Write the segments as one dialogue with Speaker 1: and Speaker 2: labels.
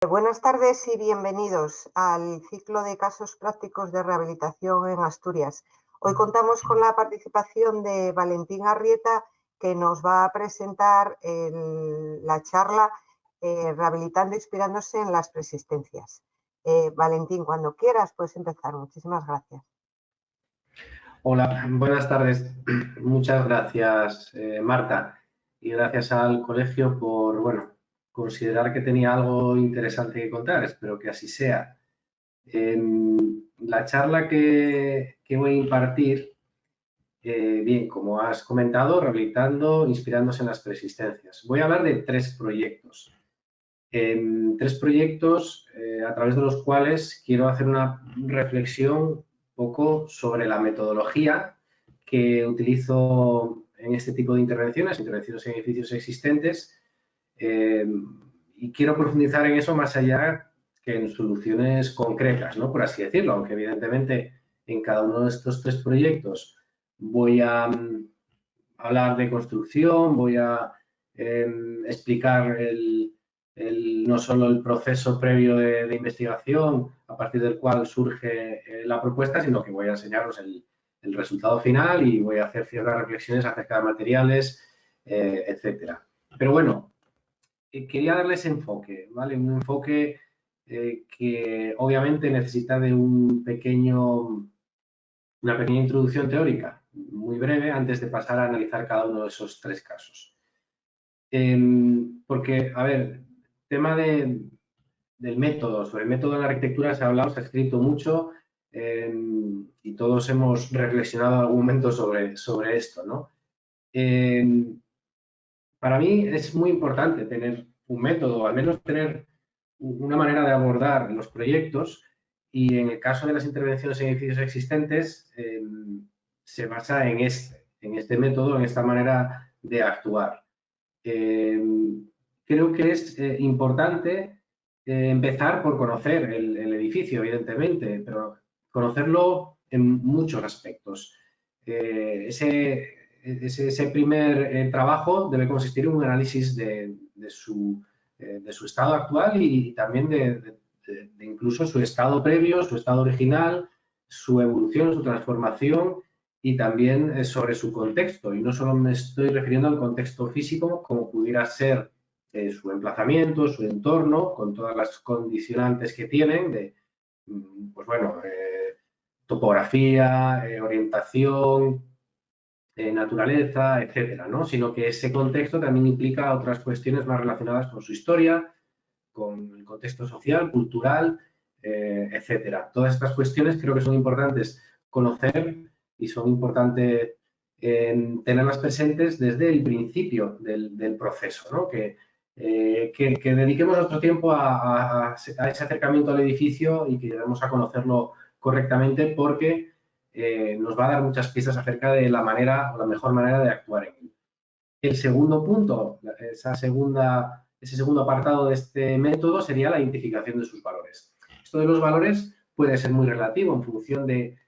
Speaker 1: Buenas tardes y bienvenidos al ciclo de casos prácticos de rehabilitación en Asturias. Hoy contamos con la participación de Valentín Arrieta, que nos va a presentar la charla Rehabilitando inspirándose en las persistencias. Valentín, cuando quieras puedes empezar. Muchísimas gracias.
Speaker 2: Hola, buenas tardes. Muchas gracias, Marta, y gracias al colegio por, considerar que tenía algo interesante que contar. Espero que así sea. La charla que voy a impartir, bien, como has comentado, rehabilitando, inspirándose en las persistencias. Voy a hablar de tres proyectos. Tres proyectos a través de los cuales quiero hacer una reflexión poco sobre la metodología que utilizo en este tipo de intervenciones en edificios existentes, y quiero profundizar en eso más allá que en soluciones concretas, ¿no? Por así decirlo, aunque evidentemente en cada uno de estos tres proyectos voy a hablar de construcción, voy a explicar no solo el proceso previo de investigación a partir del cual surge la propuesta, sino que voy a enseñaros el resultado final y voy a hacer ciertas reflexiones acerca de materiales, etcétera. Pero bueno, quería darles enfoque, ¿vale? Un enfoque que obviamente necesita de una pequeña introducción teórica, muy breve, antes de pasar a analizar cada uno de esos tres casos. Porque, a ver, tema del método, sobre el método en la arquitectura se ha hablado, se ha escrito mucho, y todos hemos reflexionado en algún momento sobre esto, ¿no? Para mí es muy importante tener un método, o al menos tener una manera de abordar los proyectos, y en el caso de las intervenciones en edificios existentes se basa en este método, en esta manera de actuar. Creo que es importante empezar por conocer el edificio, evidentemente, pero conocerlo en muchos aspectos. Ese primer trabajo debe consistir en un análisis de su estado actual y también de incluso su estado previo, su estado original, su evolución, su transformación, y también sobre su contexto. Y no solo me estoy refiriendo al contexto físico, como pudiera ser su emplazamiento, su entorno, con todas las condicionantes que tienen de, topografía, orientación, naturaleza, etcétera, ¿no? Sino que ese contexto también implica otras cuestiones más relacionadas con su historia, con el contexto social, cultural, etcétera. Todas estas cuestiones creo que son importantes conocer y son importantes tenerlas presentes desde el principio del proceso, ¿no? Que dediquemos nuestro tiempo a ese acercamiento al edificio y que lleguemos a conocerlo correctamente, porque nos va a dar muchas pistas acerca de la manera o la mejor manera de actuar en él. El segundo punto, ese segundo apartado de este método, sería la identificación de sus valores. Esto de los valores puede ser muy relativo en función de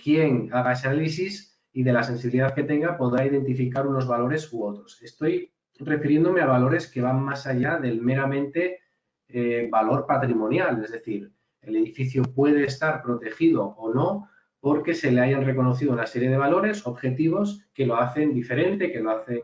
Speaker 2: quién haga ese análisis y de la sensibilidad que tenga, podrá identificar unos valores u otros. Estoy refiriéndome a valores que van más allá del meramente valor patrimonial, es decir, el edificio puede estar protegido o no porque se le hayan reconocido una serie de valores objetivos que lo hacen diferente, que lo hacen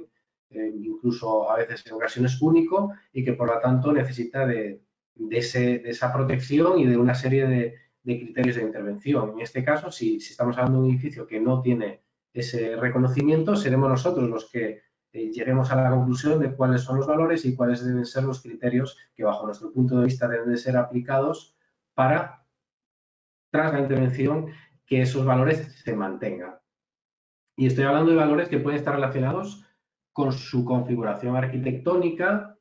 Speaker 2: incluso a veces en ocasiones único, y que por lo tanto necesita de esa protección y de una serie de criterios de intervención. En este caso, si estamos hablando de un edificio que no tiene ese reconocimiento, seremos nosotros los que lleguemos a la conclusión de cuáles son los valores y cuáles deben ser los criterios que, bajo nuestro punto de vista, deben de ser aplicados para, tras la intervención, que esos valores se mantengan. Y estoy hablando de valores que pueden estar relacionados con su configuración arquitectónica,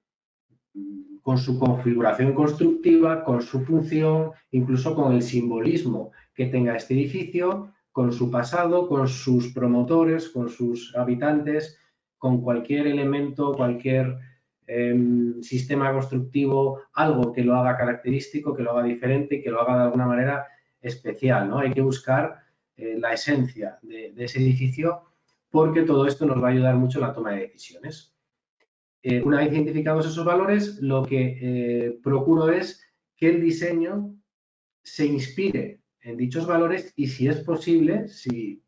Speaker 2: con su configuración constructiva, con su función, incluso con el simbolismo que tenga este edificio, con su pasado, con sus promotores, con sus habitantes, con cualquier elemento, cualquier sistema constructivo, algo que lo haga característico, que lo haga diferente, que lo haga de alguna manera especial, ¿no? Hay que buscar la esencia de ese edificio, porque todo esto nos va a ayudar mucho en la toma de decisiones. Una vez identificados esos valores, lo que procuro es que el diseño se inspire en dichos valores y, si es posible, si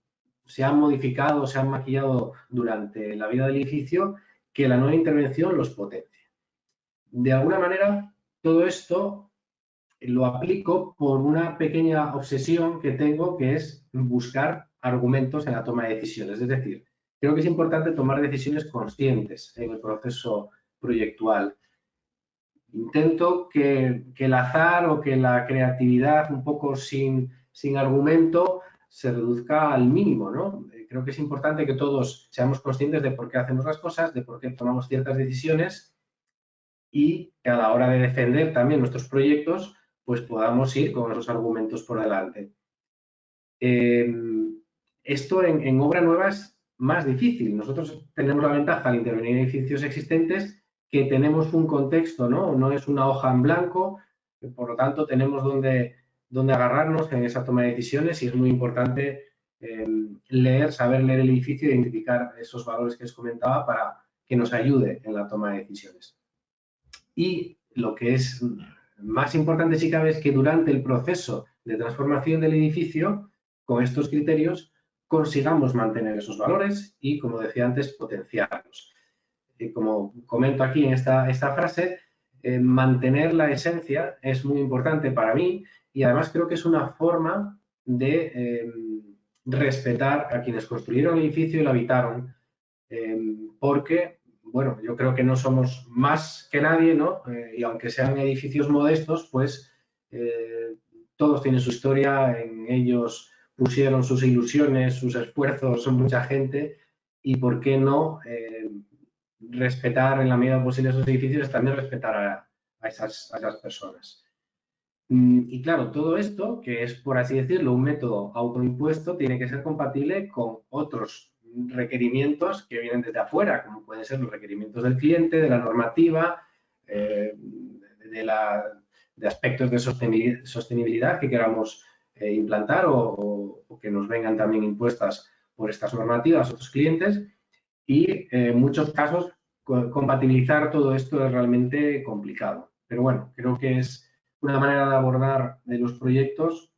Speaker 2: se han modificado, se han maquillado durante la vida del edificio, que la nueva intervención los potencie. De alguna manera, todo esto lo aplico por una pequeña obsesión que tengo, que es buscar argumentos en la toma de decisiones. Es decir, creo que es importante tomar decisiones conscientes en el proceso proyectual. Intento que el azar o que la creatividad un poco sin argumento se reduzca al mínimo, ¿no? Creo que es importante que todos seamos conscientes de por qué hacemos las cosas, de por qué tomamos ciertas decisiones y que a la hora de defender también nuestros proyectos, pues podamos ir con esos argumentos por delante. Esto en obra nueva es más difícil. Nosotros tenemos la ventaja al intervenir en edificios existentes que tenemos un contexto, ¿no? No es una hoja en blanco, por lo tanto tenemos donde agarrarnos en esa toma de decisiones y es muy importante saber leer el edificio e identificar esos valores que os comentaba para que nos ayude en la toma de decisiones. Y lo que es más importante, si cabe, es que durante el proceso de transformación del edificio, con estos criterios, consigamos mantener esos valores y, como decía antes, potenciarlos. Como comento aquí en esta frase, mantener la esencia es muy importante para mí y además creo que es una forma de respetar a quienes construyeron el edificio y lo habitaron, porque, bueno, yo creo que no somos más que nadie, ¿no? Y aunque sean edificios modestos, pues todos tienen su historia, en ellos pusieron sus ilusiones, sus esfuerzos, son mucha gente y por qué no respetar en la medida posible esos edificios es también respetar a esas personas. Y claro, todo esto, que es, por así decirlo, un método autoimpuesto, tiene que ser compatible con otros requerimientos que vienen desde afuera, como pueden ser los requerimientos del cliente, de la normativa, de aspectos de sostenibilidad que queramos implantar o que nos vengan también impuestas por estas normativas a otros clientes. Y en muchos casos compatibilizar todo esto es realmente complicado. Pero bueno, creo que es una manera de abordar de los proyectos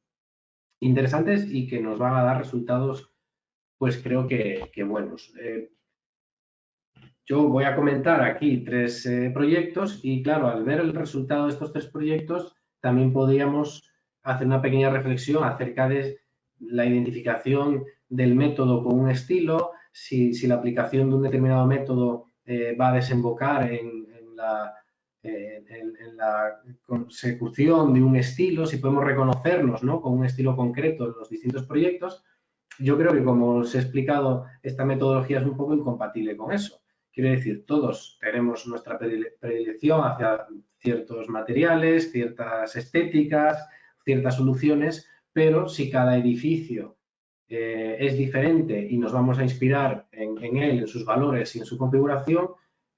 Speaker 2: interesantes y que nos van a dar resultados, pues creo que buenos. Yo voy a comentar aquí 3 proyectos y claro, al ver el resultado de estos 3 proyectos, también podríamos hacer una pequeña reflexión acerca de la identificación del método con un estilo, si la aplicación de un determinado método va a desembocar en la consecución de un estilo, si podemos reconocernos, ¿no?, con un estilo concreto en los distintos proyectos. Yo creo que, como os he explicado, esta metodología es un poco incompatible con eso. Quiero decir, todos tenemos nuestra predilección hacia ciertos materiales, ciertas estéticas, ciertas soluciones, pero si cada edificio es diferente y nos vamos a inspirar en él, en sus valores y en su configuración,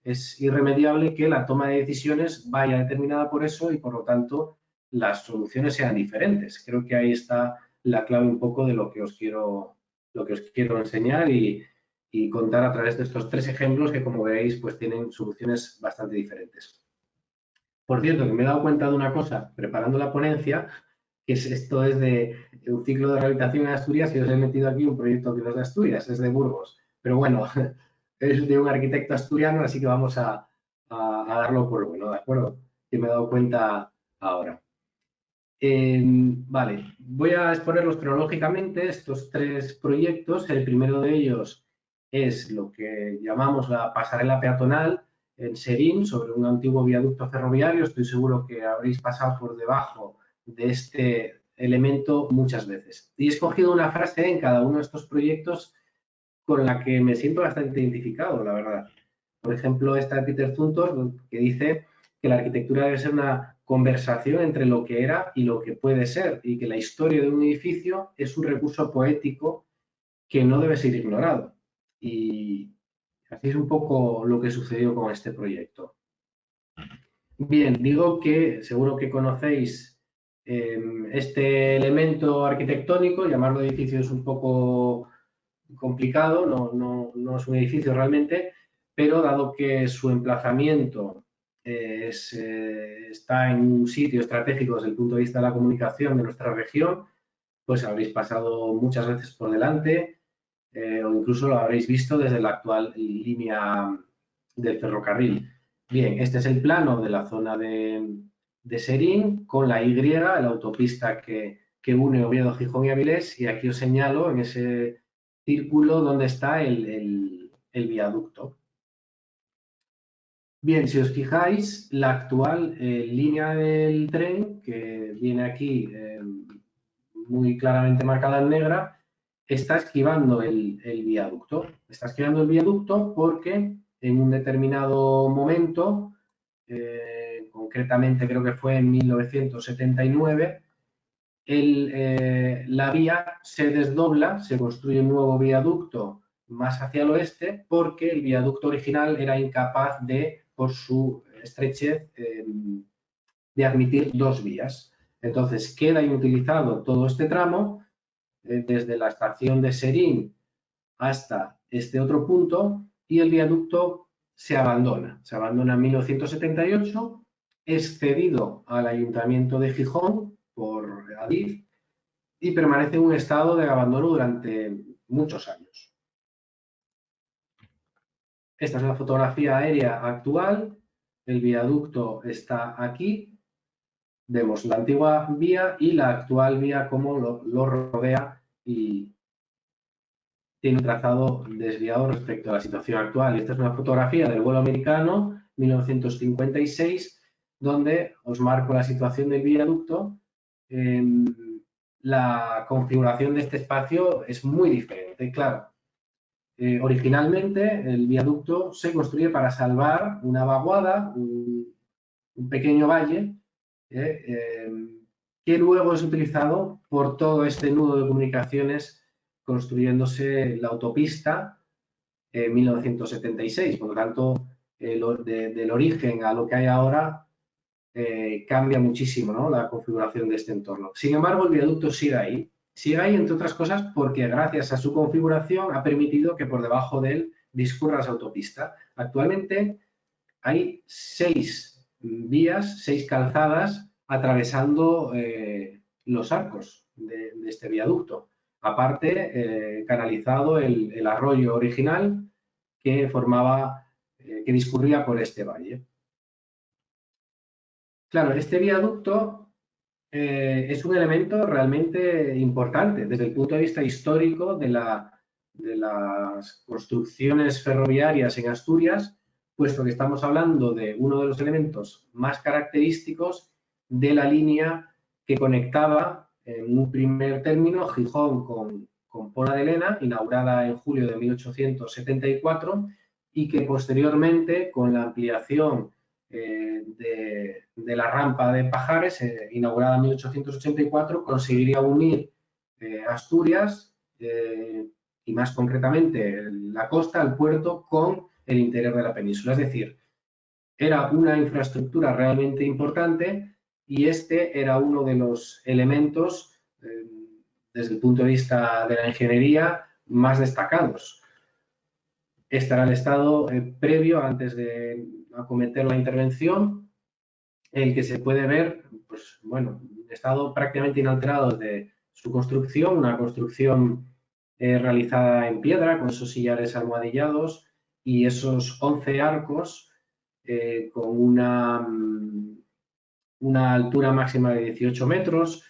Speaker 2: es irremediable que la toma de decisiones vaya determinada por eso y, por lo tanto, las soluciones sean diferentes. Creo que ahí está la clave un poco de lo que os quiero enseñar y contar a través de estos 3 ejemplos que, como veis, pues tienen soluciones bastante diferentes. Por cierto, que me he dado cuenta de una cosa preparando la ponencia, que esto es de un ciclo de rehabilitación en Asturias, y os he metido aquí un proyecto que no es de Asturias, es de Burgos. Pero bueno, es de un arquitecto asturiano, así que vamos a darlo por bueno, ¿de acuerdo? Que me he dado cuenta ahora. Vale, voy a exponerlos cronológicamente, estos 3 proyectos. El primero de ellos es lo que llamamos la pasarela peatonal en Serín, sobre un antiguo viaducto ferroviario. Estoy seguro que habréis pasado por debajo de este elemento muchas veces. Y he escogido una frase en cada uno de estos proyectos con la que me siento bastante identificado, la verdad. Por ejemplo, esta de Peter Zumthor, que dice que la arquitectura debe ser una conversación entre lo que era y lo que puede ser, y que la historia de un edificio es un recurso poético que no debe ser ignorado. Y así es un poco lo que sucedió con este proyecto. Bien, digo que seguro que conocéis este elemento arquitectónico. Llamarlo edificio es un poco complicado, no es un edificio realmente, pero dado que su emplazamiento está en un sitio estratégico desde el punto de vista de la comunicación de nuestra región, pues habréis pasado muchas veces por delante o incluso lo habréis visto desde la actual línea del ferrocarril. Bien, este es el plano de la zona de Serín con la Y, la autopista que une Oviedo, Gijón y Avilés, y aquí os señalo en ese círculo donde está el viaducto. Bien, si os fijáis, la actual línea del tren, que viene aquí muy claramente marcada en negra, está esquivando el viaducto. Está esquivando el viaducto porque en un determinado momento, concretamente creo que fue en 1979, la vía se desdobla, se construye un nuevo viaducto más hacia el oeste porque el viaducto original era incapaz de, por su estrechez, de admitir dos vías. Entonces queda inutilizado todo este tramo desde la estación de Serín hasta este otro punto y el viaducto se abandona. Se abandona en 1978, es cedido al Ayuntamiento de Gijón por Adif y permanece en un estado de abandono durante muchos años. Esta es la fotografía aérea actual. El viaducto está aquí. Vemos la antigua vía y la actual vía como lo rodea y tiene un trazado desviado respecto a la situación actual. Esta es una fotografía del vuelo americano 1956, donde os marco la situación del viaducto. La configuración de este espacio es muy diferente. Claro, originalmente el viaducto se construye para salvar una vaguada, un pequeño valle, que luego es utilizado por todo este nudo de comunicaciones construyéndose la autopista en 1976. Por lo tanto, del origen a lo que hay ahora cambia muchísimo, ¿no?, la configuración de este entorno. Sin embargo, el viaducto sigue ahí. Sigue ahí, entre otras cosas, porque gracias a su configuración ha permitido que por debajo de él discurra esa autopista. Actualmente hay 6 vías, 6 calzadas atravesando los arcos de este viaducto. Aparte, canalizado el arroyo original que formaba, que discurría por este valle. Claro, este viaducto es un elemento realmente importante desde el punto de vista histórico de las construcciones ferroviarias en Asturias, puesto que estamos hablando de uno de los elementos más característicos de la línea que conectaba en un primer término Gijón con Pola de Lena, inaugurada en julio de 1874, y que posteriormente, con la ampliación de la rampa de Pajares, inaugurada en 1884, conseguiría unir Asturias y más concretamente la costa, el puerto, con el interior de la península. Es decir, era una infraestructura realmente importante y este era uno de los elementos desde el punto de vista de la ingeniería más destacados. Este era el estado previo, antes de acometer la intervención, el que se puede ver, pues bueno, estado prácticamente inalterado desde su construcción, una construcción realizada en piedra con esos sillares almohadillados y esos 11 arcos con una altura máxima de 18 metros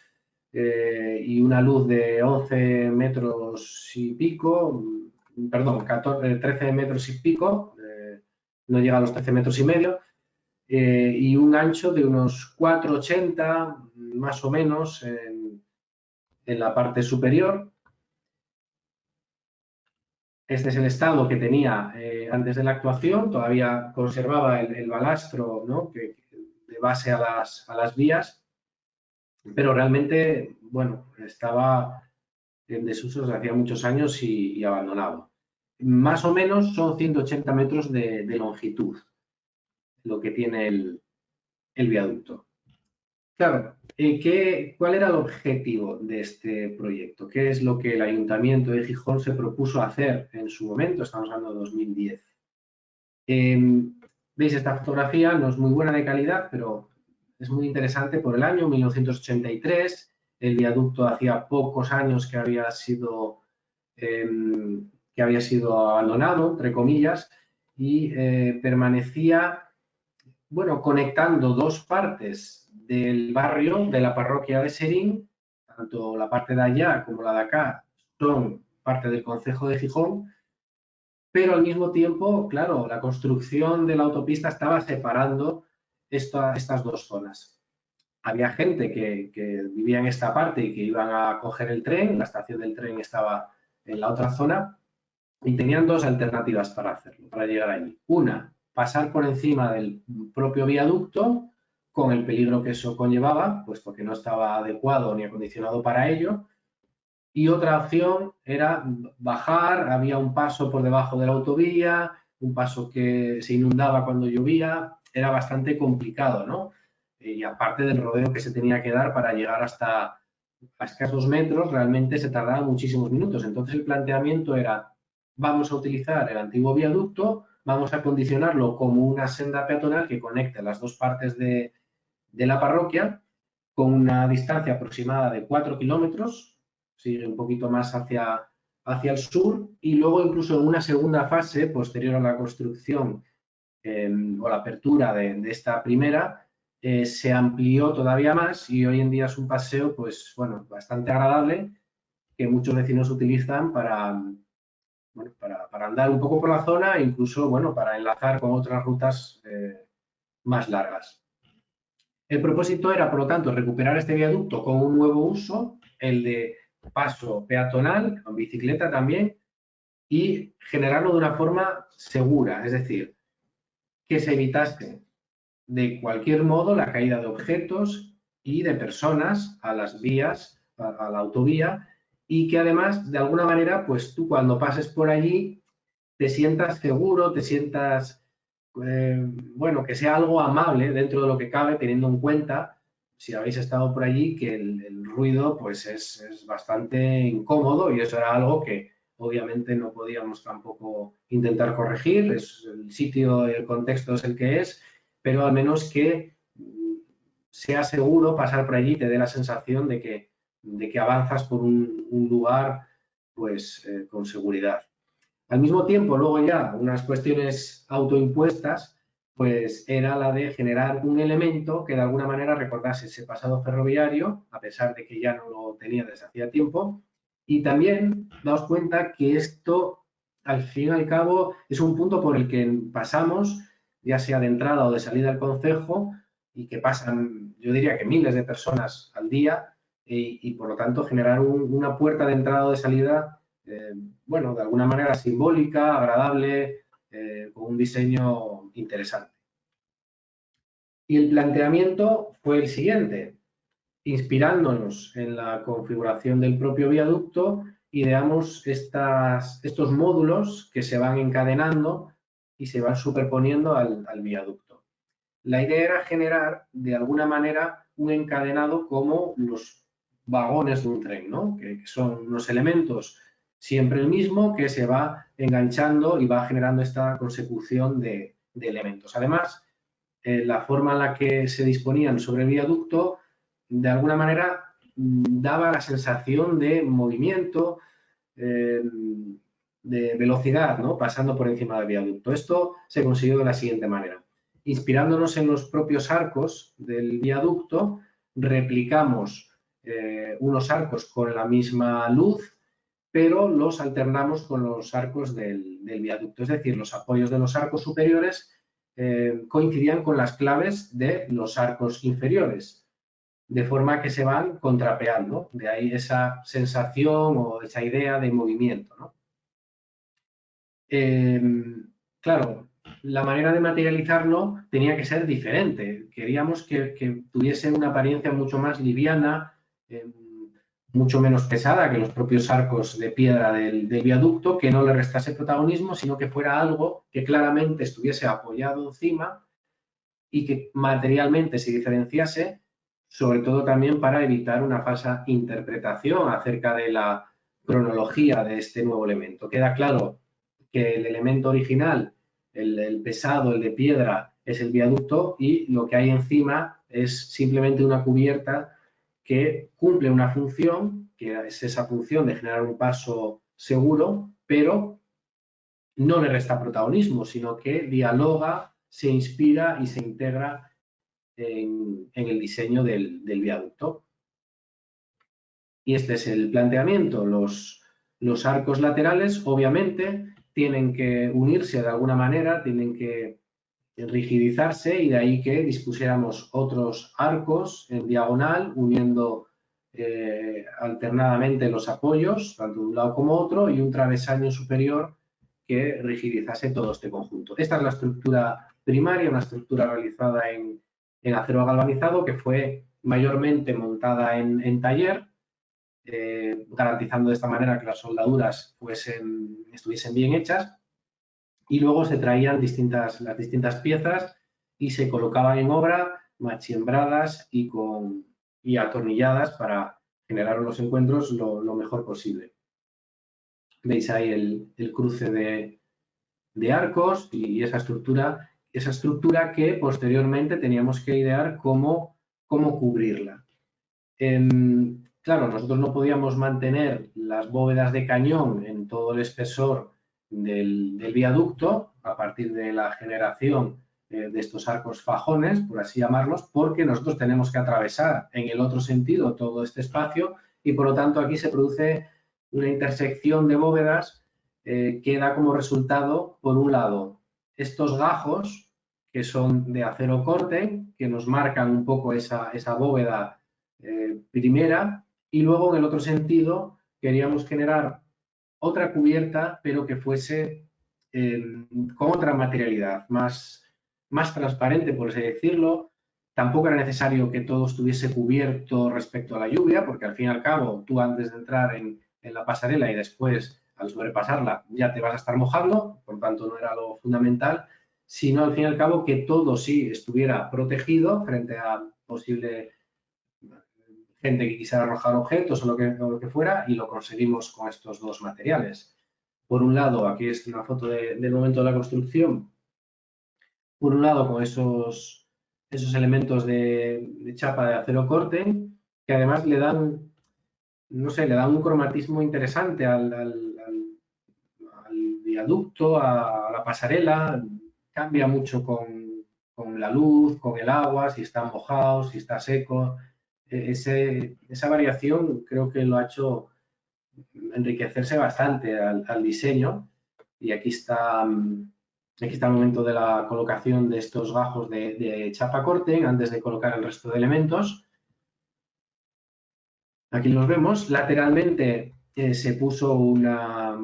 Speaker 2: y una luz de 11 metros y pico, perdón, 13 metros y pico, no llega a los 13 metros y medio, y un ancho de unos 4,80 más o menos en la parte superior. Este es el estado que tenía antes de la actuación, todavía conservaba el balastro, ¿no?, de base a las vías, pero realmente, bueno, estaba en desuso desde hacía muchos años y abandonado. Más o menos son 180 metros de longitud lo que tiene el viaducto. Claro, ¿cuál era el objetivo de este proyecto? ¿Qué es lo que el Ayuntamiento de Gijón se propuso hacer en su momento? Estamos hablando de 2010. Veis esta fotografía, no es muy buena de calidad, pero es muy interesante por el año 1983. El viaducto hacía pocos años que había sido abandonado, entre comillas, y permanecía, bueno, conectando dos partes del barrio, de la parroquia de Serín, tanto la parte de allá como la de acá son parte del concejo de Gijón, pero al mismo tiempo, claro, la construcción de la autopista estaba separando estas dos zonas. Había gente que vivía en esta parte y que iban a coger el tren, la estación del tren estaba en la otra zona, y tenían dos alternativas para hacerlo, para llegar allí. Una, pasar por encima del propio viaducto, con el peligro que eso conllevaba, puesto que no estaba adecuado ni acondicionado para ello. Y otra opción era bajar, había un paso por debajo de la autovía, un paso que se inundaba cuando llovía, era bastante complicado, ¿no? Y aparte del rodeo que se tenía que dar para llegar hasta a escasos metros, realmente se tardaba muchísimos minutos. Entonces el planteamiento era, vamos a utilizar el antiguo viaducto, vamos a condicionarlo como una senda peatonal que conecte las dos partes de la parroquia con una distancia aproximada de 4 kilómetros, sigue un poquito más hacia el sur, y luego incluso en una segunda fase, posterior a la construcción o la apertura de esta primera, se amplió todavía más y hoy en día es un paseo, pues bueno, bastante agradable que muchos vecinos utilizan bueno, para andar un poco por la zona e incluso, bueno, para enlazar con otras rutas más largas. El propósito era, por lo tanto, recuperar este viaducto con un nuevo uso, el de paso peatonal, con bicicleta también, y generarlo de una forma segura, es decir, que se evitase de cualquier modo la caída de objetos y de personas a las vías, a la autovía, y que además, de alguna manera, pues tú cuando pases por allí te sientas seguro, te sientas, bueno, que sea algo amable dentro de lo que cabe, teniendo en cuenta, si habéis estado por allí, que el ruido pues es bastante incómodo y eso era algo que obviamente no podíamos tampoco intentar corregir, es el sitio, el contexto es el que es, pero al menos que sea seguro pasar por allí y te dé la sensación de que avanzas por un lugar pues con seguridad. Al mismo tiempo, luego ya unas cuestiones autoimpuestas, pues era la de generar un elemento que de alguna manera recordase ese pasado ferroviario, a pesar de que ya no lo tenía desde hacía tiempo. Y también daos cuenta que esto, al fin y al cabo, es un punto por el que pasamos, ya sea de entrada o de salida al concejo, y que pasan, yo diría que miles de personas al día, y por lo tanto generar una puerta de entrada o de salida bueno, de alguna manera simbólica, agradable, con un diseño interesante. Y el planteamiento fue el siguiente, inspirándonos en la configuración del propio viaducto, ideamos estos módulos que se van encadenando y se van superponiendo al viaducto. La idea era generar, de alguna manera, un encadenado como los vagones de un tren, ¿no? Que son unos elementos siempre el mismo que se va enganchando y va generando esta consecución de elementos. Además, la forma en la que se disponían sobre el viaducto, de alguna manera, daba la sensación de movimiento, de velocidad, ¿no? Pasando por encima del viaducto. Esto se consiguió de la siguiente manera. Inspirándonos en los propios arcos del viaducto, replicamos unos arcos con la misma luz, pero los alternamos con los arcos del viaducto. Es decir, los apoyos de los arcos superiores coincidían con las claves de los arcos inferiores, de forma que se van contrapeando. De ahí esa sensación o esa idea de movimiento, ¿no? Claro, la manera de materializarlo tenía que ser diferente. Queríamos que tuviese una apariencia mucho más liviana, mucho menos pesada que los propios arcos de piedra del viaducto, que no le restase protagonismo, sino que fuera algo que claramente estuviese apoyado encima y que materialmente se diferenciase, sobre todo también para evitar una falsa interpretación acerca de la cronología de este nuevo elemento. Queda claro que el elemento original el pesado, el de piedra, es el viaducto y lo que hay encima es simplemente una cubierta que cumple una función, que es esa función de generar un paso seguro, pero no le resta protagonismo, sino que dialoga, se inspira y se integra en el diseño del viaducto. Y este es el planteamiento. Los arcos laterales, obviamente, tienen que unirse de alguna manera, tienen que rigidizarse y de ahí que dispusiéramos otros arcos en diagonal, uniendo alternadamente los apoyos, tanto de un lado como otro, y un travesaño superior que rigidizase todo este conjunto. Esta es la estructura primaria, una estructura realizada en acero galvanizado que fue mayormente montada en taller, garantizando de esta manera que las soldaduras estuviesen bien hechas, y luego se traían las distintas piezas y se colocaban en obra machiembradas y atornilladas para generar los encuentros lo mejor posible. Veis ahí el cruce de arcos y esa estructura que posteriormente teníamos que idear cómo cubrirla. Claro, nosotros no podíamos mantener las bóvedas de cañón en todo el espesor del viaducto a partir de la generación de estos arcos fajones, por así llamarlos, porque nosotros tenemos que atravesar en el otro sentido todo este espacio y por lo tanto aquí se produce una intersección de bóvedas que da como resultado, por un lado, estos gajos que son de acero corte, que nos marcan un poco esa bóveda primera, y luego en el otro sentido queríamos generar otra cubierta, pero que fuese con otra materialidad, más transparente, por así decirlo. Tampoco era necesario que todo estuviese cubierto respecto a la lluvia, porque al fin y al cabo tú antes de entrar en la pasarela y después al sobrepasarla ya te vas a estar mojando, por tanto no era lo fundamental, sino al fin y al cabo que todo sí estuviera protegido frente a posible gente que quisiera arrojar objetos o lo que fuera, y lo conseguimos con estos dos materiales. Por un lado, aquí es una foto del momento de la construcción, por un lado con esos elementos de chapa de acero corte, que además le dan, no sé, le dan un cromatismo interesante al viaducto, a la pasarela, cambia mucho con la luz, con el agua, si está mojado, si está seco. Esa variación creo que lo ha hecho enriquecerse bastante al diseño, y aquí está el momento de la colocación de estos gajos de chapa corte antes de colocar el resto de elementos. Aquí los vemos. Lateralmente se puso una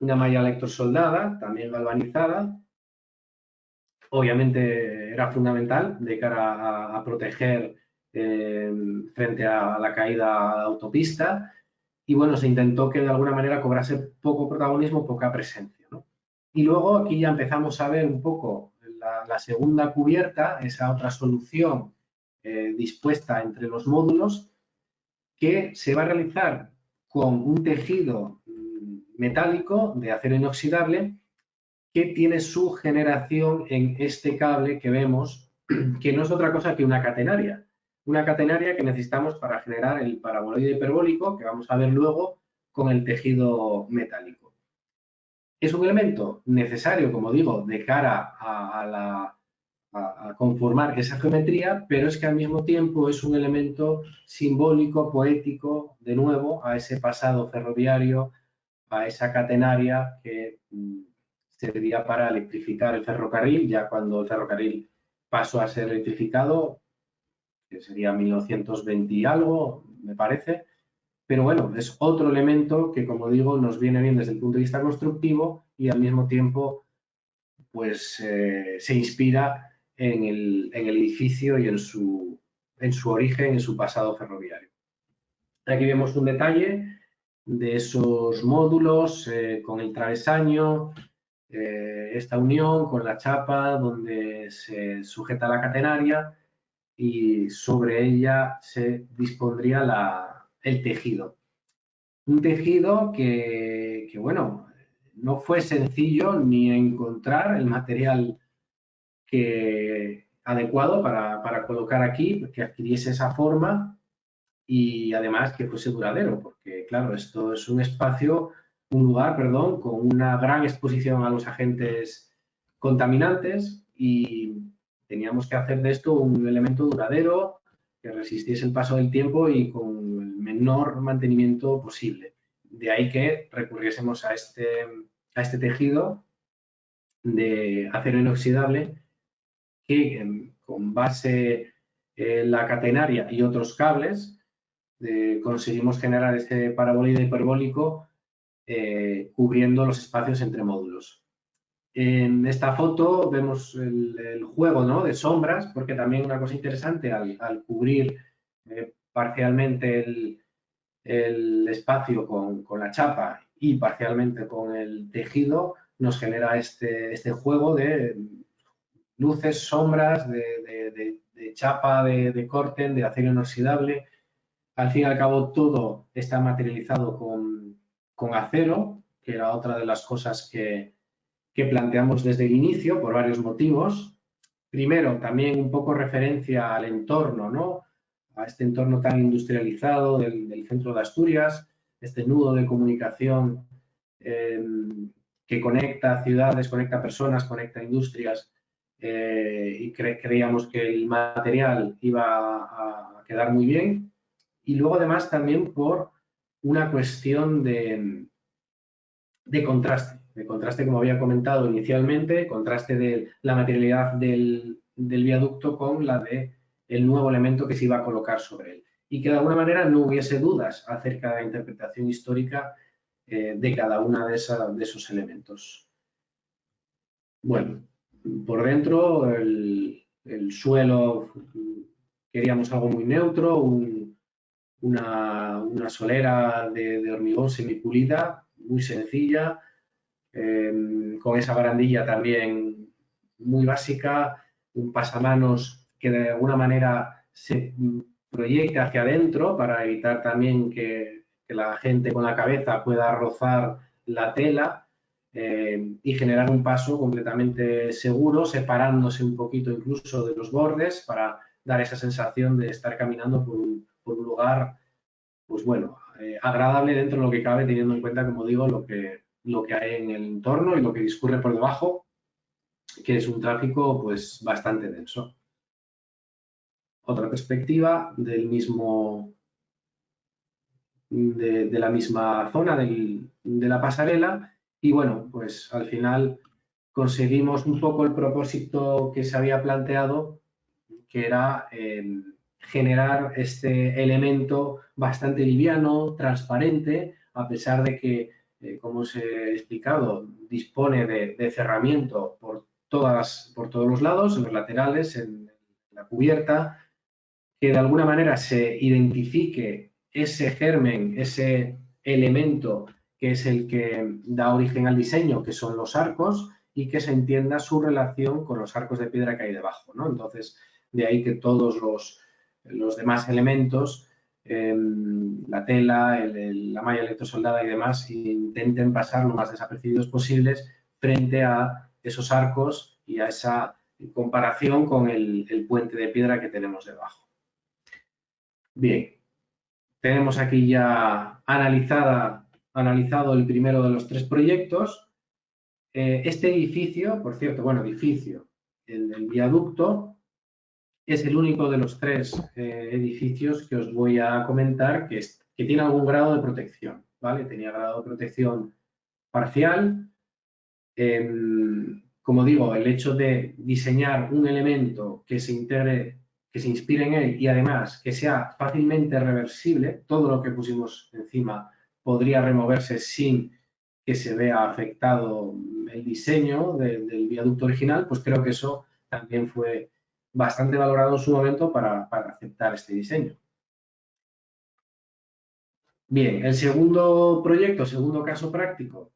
Speaker 2: malla electrosoldada, también galvanizada. Obviamente era fundamental de cara a proteger frente a la caída a la autopista, y bueno, se intentó que de alguna manera cobrase poco protagonismo, poca presencia, ¿no? Y luego aquí ya empezamos a ver un poco la segunda cubierta, esa otra solución dispuesta entre los módulos, que se va a realizar con un tejido metálico de acero inoxidable que tiene su generación en este cable que vemos, que no es otra cosa que una catenaria. Una catenaria que necesitamos para generar el paraboloide hiperbólico, que vamos a ver luego, con el tejido metálico. Es un elemento necesario, como digo, de cara a conformar esa geometría, pero es que al mismo tiempo es un elemento simbólico, poético, de nuevo, a ese pasado ferroviario, a esa catenaria que servía para electrificar el ferrocarril, ya cuando el ferrocarril pasó a ser electrificado, que sería 1920 y algo, me parece. Pero bueno, es otro elemento que, como digo, nos viene bien desde el punto de vista constructivo y al mismo tiempo pues se inspira en el edificio y en su origen, en su pasado ferroviario. Aquí vemos un detalle de esos módulos con el travesaño, esta unión con la chapa donde se sujeta la catenaria y sobre ella se dispondría el tejido. Un tejido que, bueno, no fue sencillo ni encontrar el material adecuado para colocar aquí, que adquiriese esa forma y además que fuese duradero, porque claro, esto es un lugar, perdón, con una gran exposición a los agentes contaminantes y teníamos que hacer de esto un elemento duradero que resistiese el paso del tiempo y con el menor mantenimiento posible. De ahí que recurriésemos a este tejido de acero inoxidable que con base la catenaria y otros cables conseguimos generar este parabólido hiperbólico cubriendo los espacios entre módulos. En esta foto vemos el juego, ¿no?, de sombras, porque también una cosa interesante al cubrir parcialmente el espacio con la chapa y parcialmente con el tejido, nos genera este juego de luces, sombras, de chapa, de corten, de acero inoxidable. Al fin y al cabo todo está materializado con acero, que era otra de las cosas que planteamos desde el inicio por varios motivos. Primero, también un poco referencia al entorno, ¿no?, a este entorno tan industrializado del centro de Asturias, este nudo de comunicación que conecta ciudades, conecta personas, conecta industrias, y creíamos que el material iba a quedar muy bien. Y luego además también por una cuestión de contraste, como había comentado inicialmente, contraste de la materialidad del viaducto con la del nuevo elemento que se iba a colocar sobre él. Y que de alguna manera no hubiese dudas acerca de la interpretación histórica de cada uno de esos elementos. Bueno, por dentro el suelo queríamos algo muy neutro, una solera de hormigón semipulida, muy sencilla, con esa barandilla también muy básica, un pasamanos que de alguna manera se proyecte hacia adentro para evitar también que la gente con la cabeza pueda rozar la tela y generar un paso completamente seguro, separándose un poquito incluso de los bordes para dar esa sensación de estar caminando por un lugar, pues bueno, agradable dentro de lo que cabe, teniendo en cuenta, como digo, lo que hay en el entorno y lo que discurre por debajo, que es un tráfico pues bastante denso. Otra perspectiva de la misma zona de la pasarela y bueno, pues al final conseguimos un poco el propósito que se había planteado, que era generar este elemento bastante liviano, transparente, a pesar de que, como os he explicado, dispone de cerramiento por todos los lados, en los laterales, en la cubierta, que de alguna manera se identifique ese germen, ese elemento que es el que da origen al diseño, que son los arcos, y que se entienda su relación con los arcos de piedra que hay debajo, ¿no? Entonces, de ahí que todos los demás elementos, la tela, la malla electrosoldada y demás, intenten pasar lo más desapercibidos posibles frente a esos arcos y a esa comparación con el puente de piedra que tenemos debajo. Bien, tenemos aquí ya analizado el primero de los tres proyectos. Este edificio, por cierto, bueno, el viaducto, es el único de los tres edificios que os voy a comentar que tiene algún grado de protección, ¿vale? Tenía grado de protección parcial. Como digo, el hecho de diseñar un elemento que se integre, que se inspire en él y además que sea fácilmente reversible, todo lo que pusimos encima podría removerse sin que se vea afectado el diseño del viaducto original, pues creo que eso también fue bastante valorado en su momento para aceptar este diseño. Bien, el segundo proyecto, segundo caso práctico,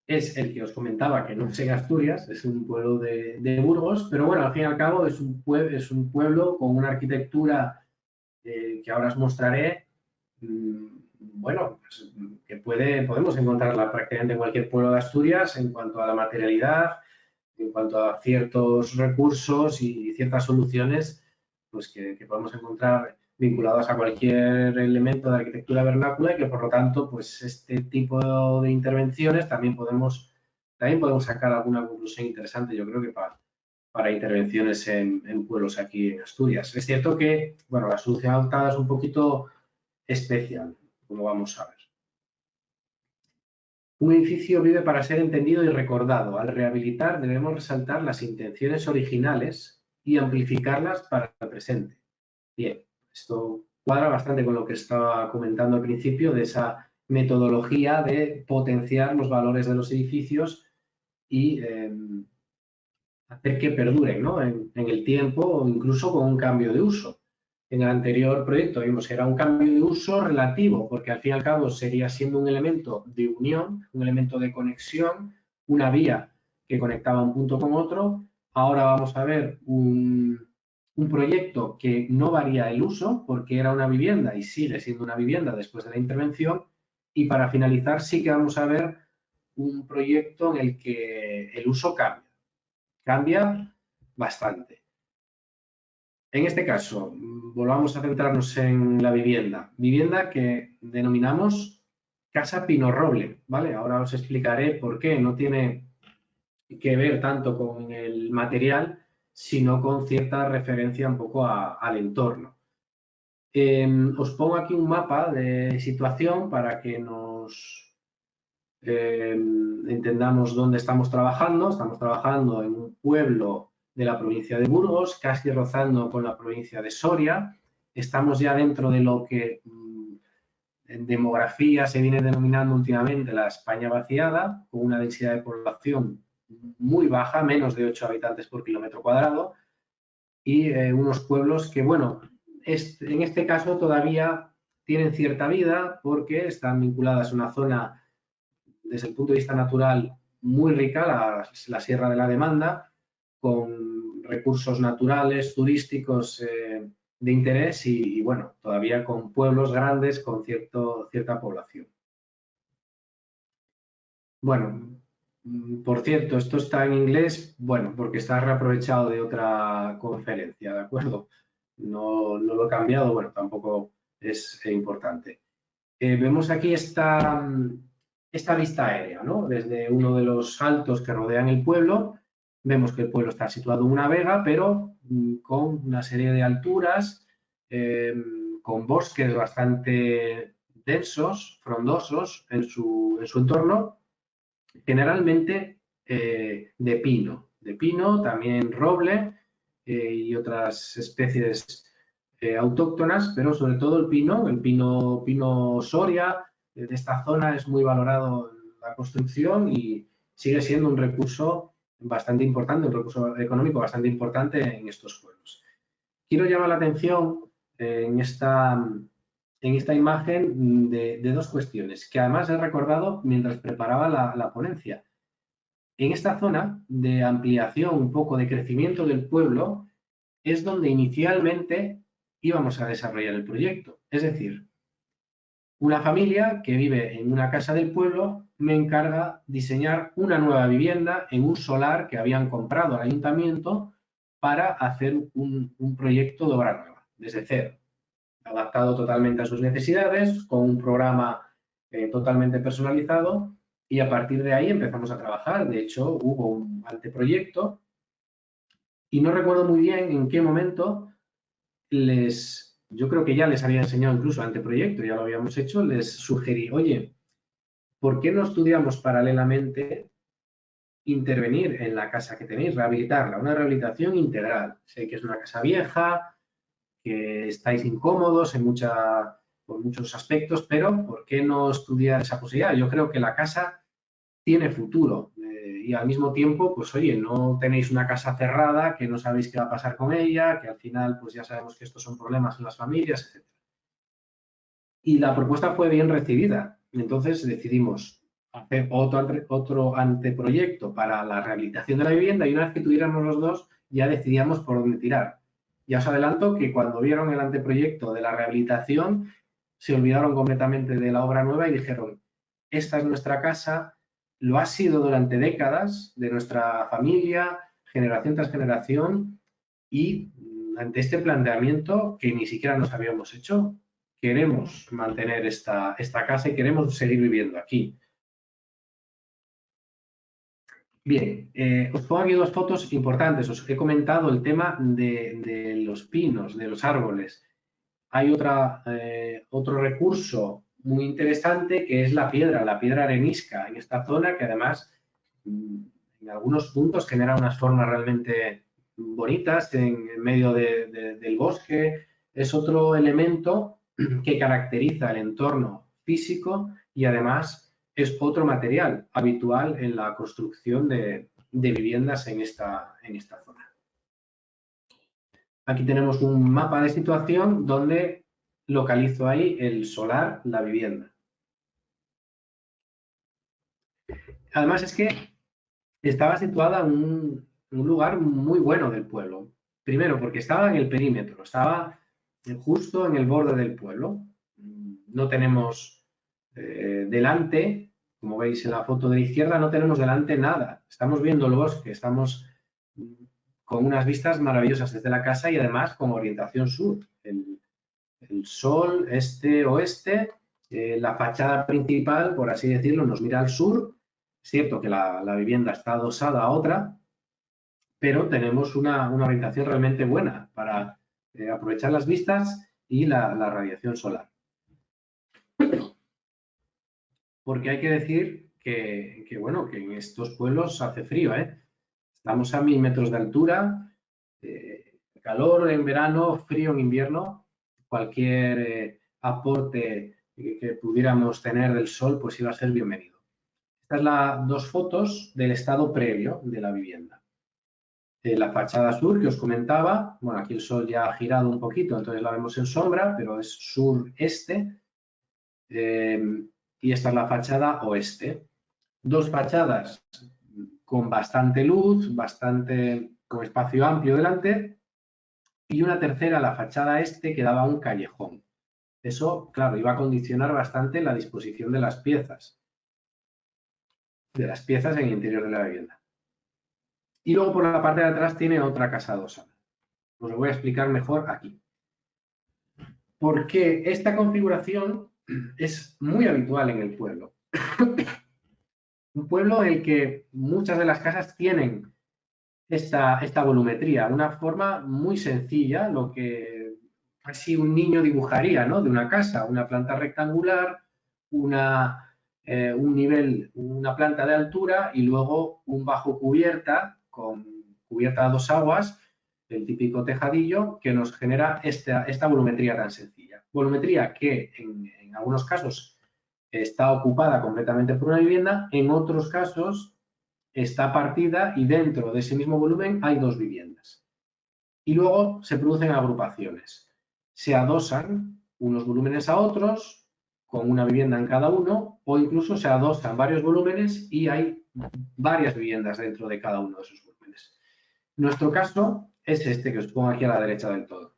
Speaker 2: es el que os comentaba, que no es en Asturias, es un pueblo de Burgos, pero bueno, al fin y al cabo es un pueblo con una arquitectura que ahora os mostraré, bueno, pues, que podemos encontrarla prácticamente en cualquier pueblo de Asturias en cuanto a la materialidad, en cuanto a ciertos recursos y ciertas soluciones, pues que podemos encontrar vinculadas a cualquier elemento de arquitectura vernácula y que por lo tanto, pues este tipo de intervenciones también podemos sacar alguna conclusión interesante, yo creo que para intervenciones en pueblos aquí en Asturias. Es cierto que, bueno, la solución adoptada es un poquito especial, como vamos a ver. Un edificio vive para ser entendido y recordado. Al rehabilitar debemos resaltar las intenciones originales y amplificarlas para el presente. Bien, esto cuadra bastante con lo que estaba comentando al principio de esa metodología de potenciar los valores de los edificios y hacer que perduren, ¿no? en el tiempo o incluso con un cambio de uso. En el anterior proyecto vimos que era un cambio de uso relativo, porque al fin y al cabo sería siendo un elemento de unión, un elemento de conexión, una vía que conectaba un punto con otro. Ahora vamos a ver un proyecto que no varía el uso, porque era una vivienda y sigue siendo una vivienda después de la intervención. Y para finalizar sí que vamos a ver un proyecto en el que el uso cambia bastante. En este caso, volvamos a centrarnos en la vivienda. Vivienda que denominamos casa pino roble, ¿vale? Ahora os explicaré por qué. No tiene que ver tanto con el material, sino con cierta referencia un poco al entorno. Os pongo aquí un mapa de situación para que nos entendamos dónde estamos trabajando. Estamos trabajando en un pueblo de la provincia de Burgos, casi rozando con la provincia de Soria. Estamos ya dentro de lo que en demografía se viene denominando últimamente la España vaciada, con una densidad de población muy baja, menos de 8 habitantes por kilómetro cuadrado, y unos pueblos que, bueno, en este caso todavía tienen cierta vida porque están vinculadas a una zona desde el punto de vista natural muy rica, la Sierra de la Demanda, con recursos naturales, turísticos de interés y, bueno, todavía con pueblos grandes con cierta población. Bueno, por cierto, esto está en inglés, bueno, porque está reaprovechado de otra conferencia, ¿de acuerdo? No lo he cambiado, bueno, tampoco es importante. Vemos aquí esta vista aérea, ¿no? Desde uno de los altos que rodean el pueblo, vemos que el pueblo está situado en una vega, pero con una serie de alturas, con bosques bastante densos, frondosos en su entorno, generalmente de pino, también roble y otras especies autóctonas, pero sobre todo el pino Soria, de esta zona es muy valorado en la construcción y sigue siendo un recurso bastante importante, un recurso económico bastante importante en estos pueblos. Quiero llamar la atención en esta imagen de dos cuestiones, que además he recordado mientras preparaba la ponencia. En esta zona de ampliación, un poco de crecimiento del pueblo, es donde inicialmente íbamos a desarrollar el proyecto. Es decir, una familia que vive en una casa del pueblo me encarga diseñar una nueva vivienda en un solar que habían comprado al ayuntamiento para hacer un proyecto de obra nueva, desde cero, adaptado totalmente a sus necesidades, con un programa totalmente personalizado y a partir de ahí empezamos a trabajar. De hecho, hubo un anteproyecto y no recuerdo muy bien en qué momento yo creo que ya les había enseñado incluso anteproyecto, ya lo habíamos hecho, les sugerí, oye, ¿por qué no estudiamos paralelamente intervenir en la casa que tenéis, rehabilitarla, una rehabilitación integral? Sé que es una casa vieja, que estáis incómodos por muchos aspectos, pero ¿por qué no estudiar esa posibilidad? Yo creo que la casa tiene futuro y al mismo tiempo, pues oye, no tenéis una casa cerrada, que no sabéis qué va a pasar con ella, que al final pues ya sabemos que estos son problemas en las familias, etc. Y la propuesta fue bien recibida. Entonces decidimos hacer otro anteproyecto para la rehabilitación de la vivienda y una vez que tuviéramos los dos ya decidíamos por dónde tirar. Ya os adelanto que cuando vieron el anteproyecto de la rehabilitación se olvidaron completamente de la obra nueva y dijeron, esta es nuestra casa, lo ha sido durante décadas de nuestra familia, generación tras generación, y ante este planteamiento que ni siquiera nos habíamos hecho, queremos mantener esta casa y queremos seguir viviendo aquí. Bien, os pongo aquí dos fotos importantes. Os he comentado el tema de los pinos, de los árboles. Hay otro recurso muy interesante que es la piedra arenisca en esta zona, que además en algunos puntos genera unas formas realmente bonitas en medio del bosque. Es otro elemento que caracteriza el entorno físico y además es otro material habitual en la construcción de viviendas en esta zona. Aquí tenemos un mapa de situación donde localizo ahí el solar, la vivienda. Además es que estaba situada en un lugar muy bueno del pueblo. Primero, porque estaba en el perímetro, estaba justo en el borde del pueblo. No tenemos delante, como veis en la foto de la izquierda, no tenemos delante nada. Estamos viendo el bosque, estamos con unas vistas maravillosas desde la casa y además con orientación sur. El sol, este-oeste, la fachada principal, por así decirlo, nos mira al sur. Es cierto que la vivienda está adosada a otra, pero tenemos una orientación realmente buena para aprovechar las vistas y la radiación solar. Porque hay que decir que en estos pueblos hace frío, ¿eh? Estamos a 1000 metros de altura, calor en verano, frío en invierno. Cualquier aporte que pudiéramos tener del sol, pues iba a ser bienvenido. Estas son las dos fotos del estado previo de la vivienda. La fachada sur que os comentaba, bueno, aquí el sol ya ha girado un poquito, entonces la vemos en sombra, pero es sur-este. Y esta es la fachada oeste. Dos fachadas con bastante luz, con espacio amplio delante, y una tercera, la fachada este, que daba un callejón. Eso, claro, iba a condicionar bastante la disposición de las piezas en el interior de la vivienda. Y luego por la parte de atrás tiene otra casa adosada. Os lo voy a explicar mejor aquí. Porque esta configuración es muy habitual en el pueblo. Un pueblo en el que muchas de las casas tienen esta volumetría, una forma muy sencilla, lo que casi un niño dibujaría, ¿no? De una casa, una planta rectangular, un nivel, una planta de altura y luego un bajo cubierta con cubierta a dos aguas, el típico tejadillo que nos genera esta volumetría tan sencilla. Volumetría que en algunos casos está ocupada completamente por una vivienda, en otros casos está partida y dentro de ese mismo volumen hay dos viviendas. Y luego se producen agrupaciones. Se adosan unos volúmenes a otros con una vivienda en cada uno o incluso se adosan varios volúmenes y hay varias viviendas dentro de cada uno de esos volúmenes. Nuestro caso es este que os pongo aquí a la derecha del todo.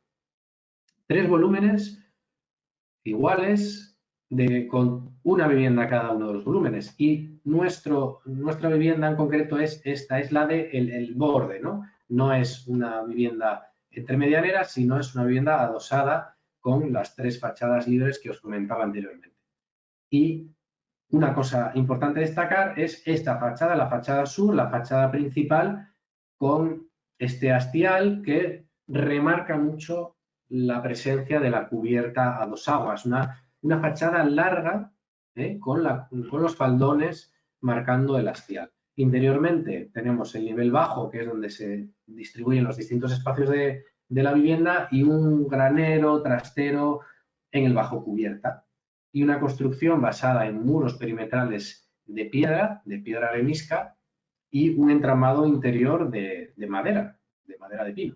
Speaker 2: 3 volúmenes iguales con una vivienda cada uno de los volúmenes y nuestra vivienda en concreto es esta, es la del borde, ¿no? No es una vivienda entremedianera, sino es una vivienda adosada con las 3 fachadas libres que os comentaba anteriormente. Y una cosa importante destacar es esta fachada, la fachada sur, la fachada principal, con este hastial que remarca mucho la presencia de la cubierta a dos aguas, una fachada larga con los faldones marcando el hastial. Interiormente tenemos el nivel bajo, que es donde se distribuyen los distintos espacios de la vivienda, y un granero trastero en el bajo cubierta. Y una construcción basada en muros perimetrales de piedra arenisca, y un entramado interior de madera de pino.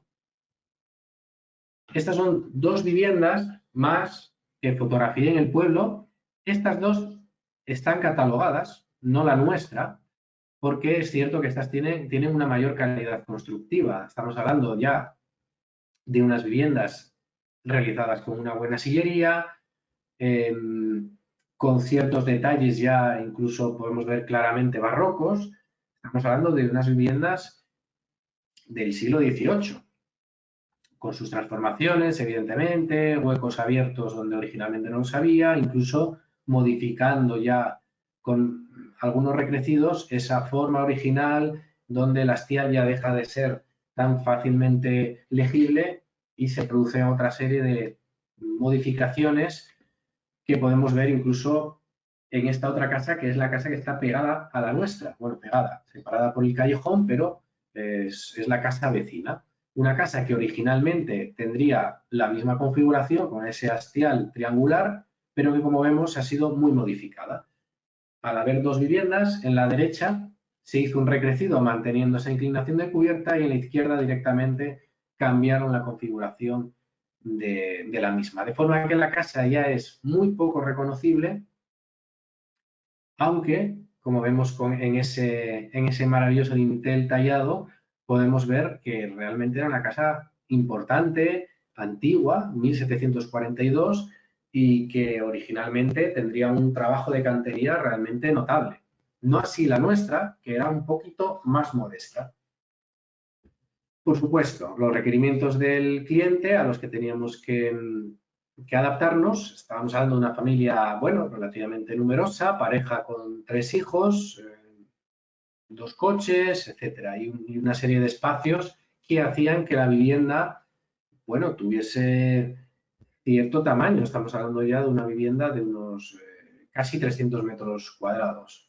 Speaker 2: Estas son 2 viviendas más que fotografié en el pueblo. Estas 2 están catalogadas, no la nuestra, porque es cierto que estas tienen una mayor calidad constructiva. Estamos hablando ya de unas viviendas realizadas con una buena sillería, con ciertos detalles ya incluso podemos ver claramente barrocos. Estamos hablando de unas viviendas del siglo XVIII, con sus transformaciones, evidentemente, huecos abiertos donde originalmente no los había, incluso modificando ya con algunos recrecidos esa forma original donde la hastial ya deja de ser tan fácilmente legible y se produce otra serie de modificaciones que podemos ver incluso en esta otra casa, que es la casa que está pegada a la nuestra. Bueno, pegada, separada por el callejón, pero es la casa vecina. Una casa que originalmente tendría la misma configuración, con ese hastial triangular, pero que, como vemos, ha sido muy modificada. Al haber dos viviendas, en la derecha se hizo un recrecido manteniendo esa inclinación de cubierta y en la izquierda directamente cambiaron la configuración de la misma. De forma que la casa ya es muy poco reconocible, aunque, como vemos en ese maravilloso dintel tallado, podemos ver que realmente era una casa importante, antigua, 1742, y que originalmente tendría un trabajo de cantería realmente notable. No así la nuestra, que era un poquito más modesta. Por supuesto, los requerimientos del cliente a los que teníamos que adaptarnos. Estábamos hablando de una familia, bueno, relativamente numerosa, pareja con 3 hijos, 2 coches, etcétera, y una serie de espacios que hacían que la vivienda, bueno, tuviese cierto tamaño. Estamos hablando ya de una vivienda de unos casi 300 metros cuadrados.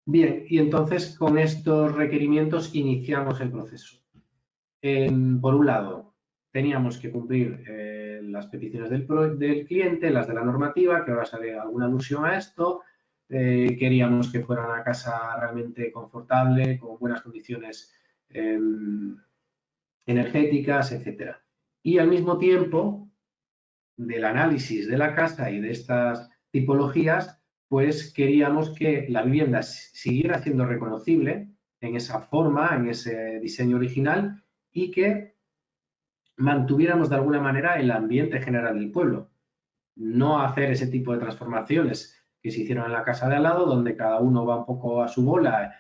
Speaker 2: Bien, y entonces con estos requerimientos iniciamos el proceso. Por un lado, teníamos que cumplir las peticiones del cliente, las de la normativa, que ahora sale alguna alusión a esto. Queríamos que fuera una casa realmente confortable, con buenas condiciones energéticas, etc. Y al mismo tiempo, del análisis de la casa y de estas tipologías, pues queríamos que la vivienda siguiera siendo reconocible en esa forma, en ese diseño original, y que mantuviéramos de alguna manera el ambiente general del pueblo. No hacer ese tipo de transformaciones que se hicieron en la casa de al lado, donde cada uno va un poco a su bola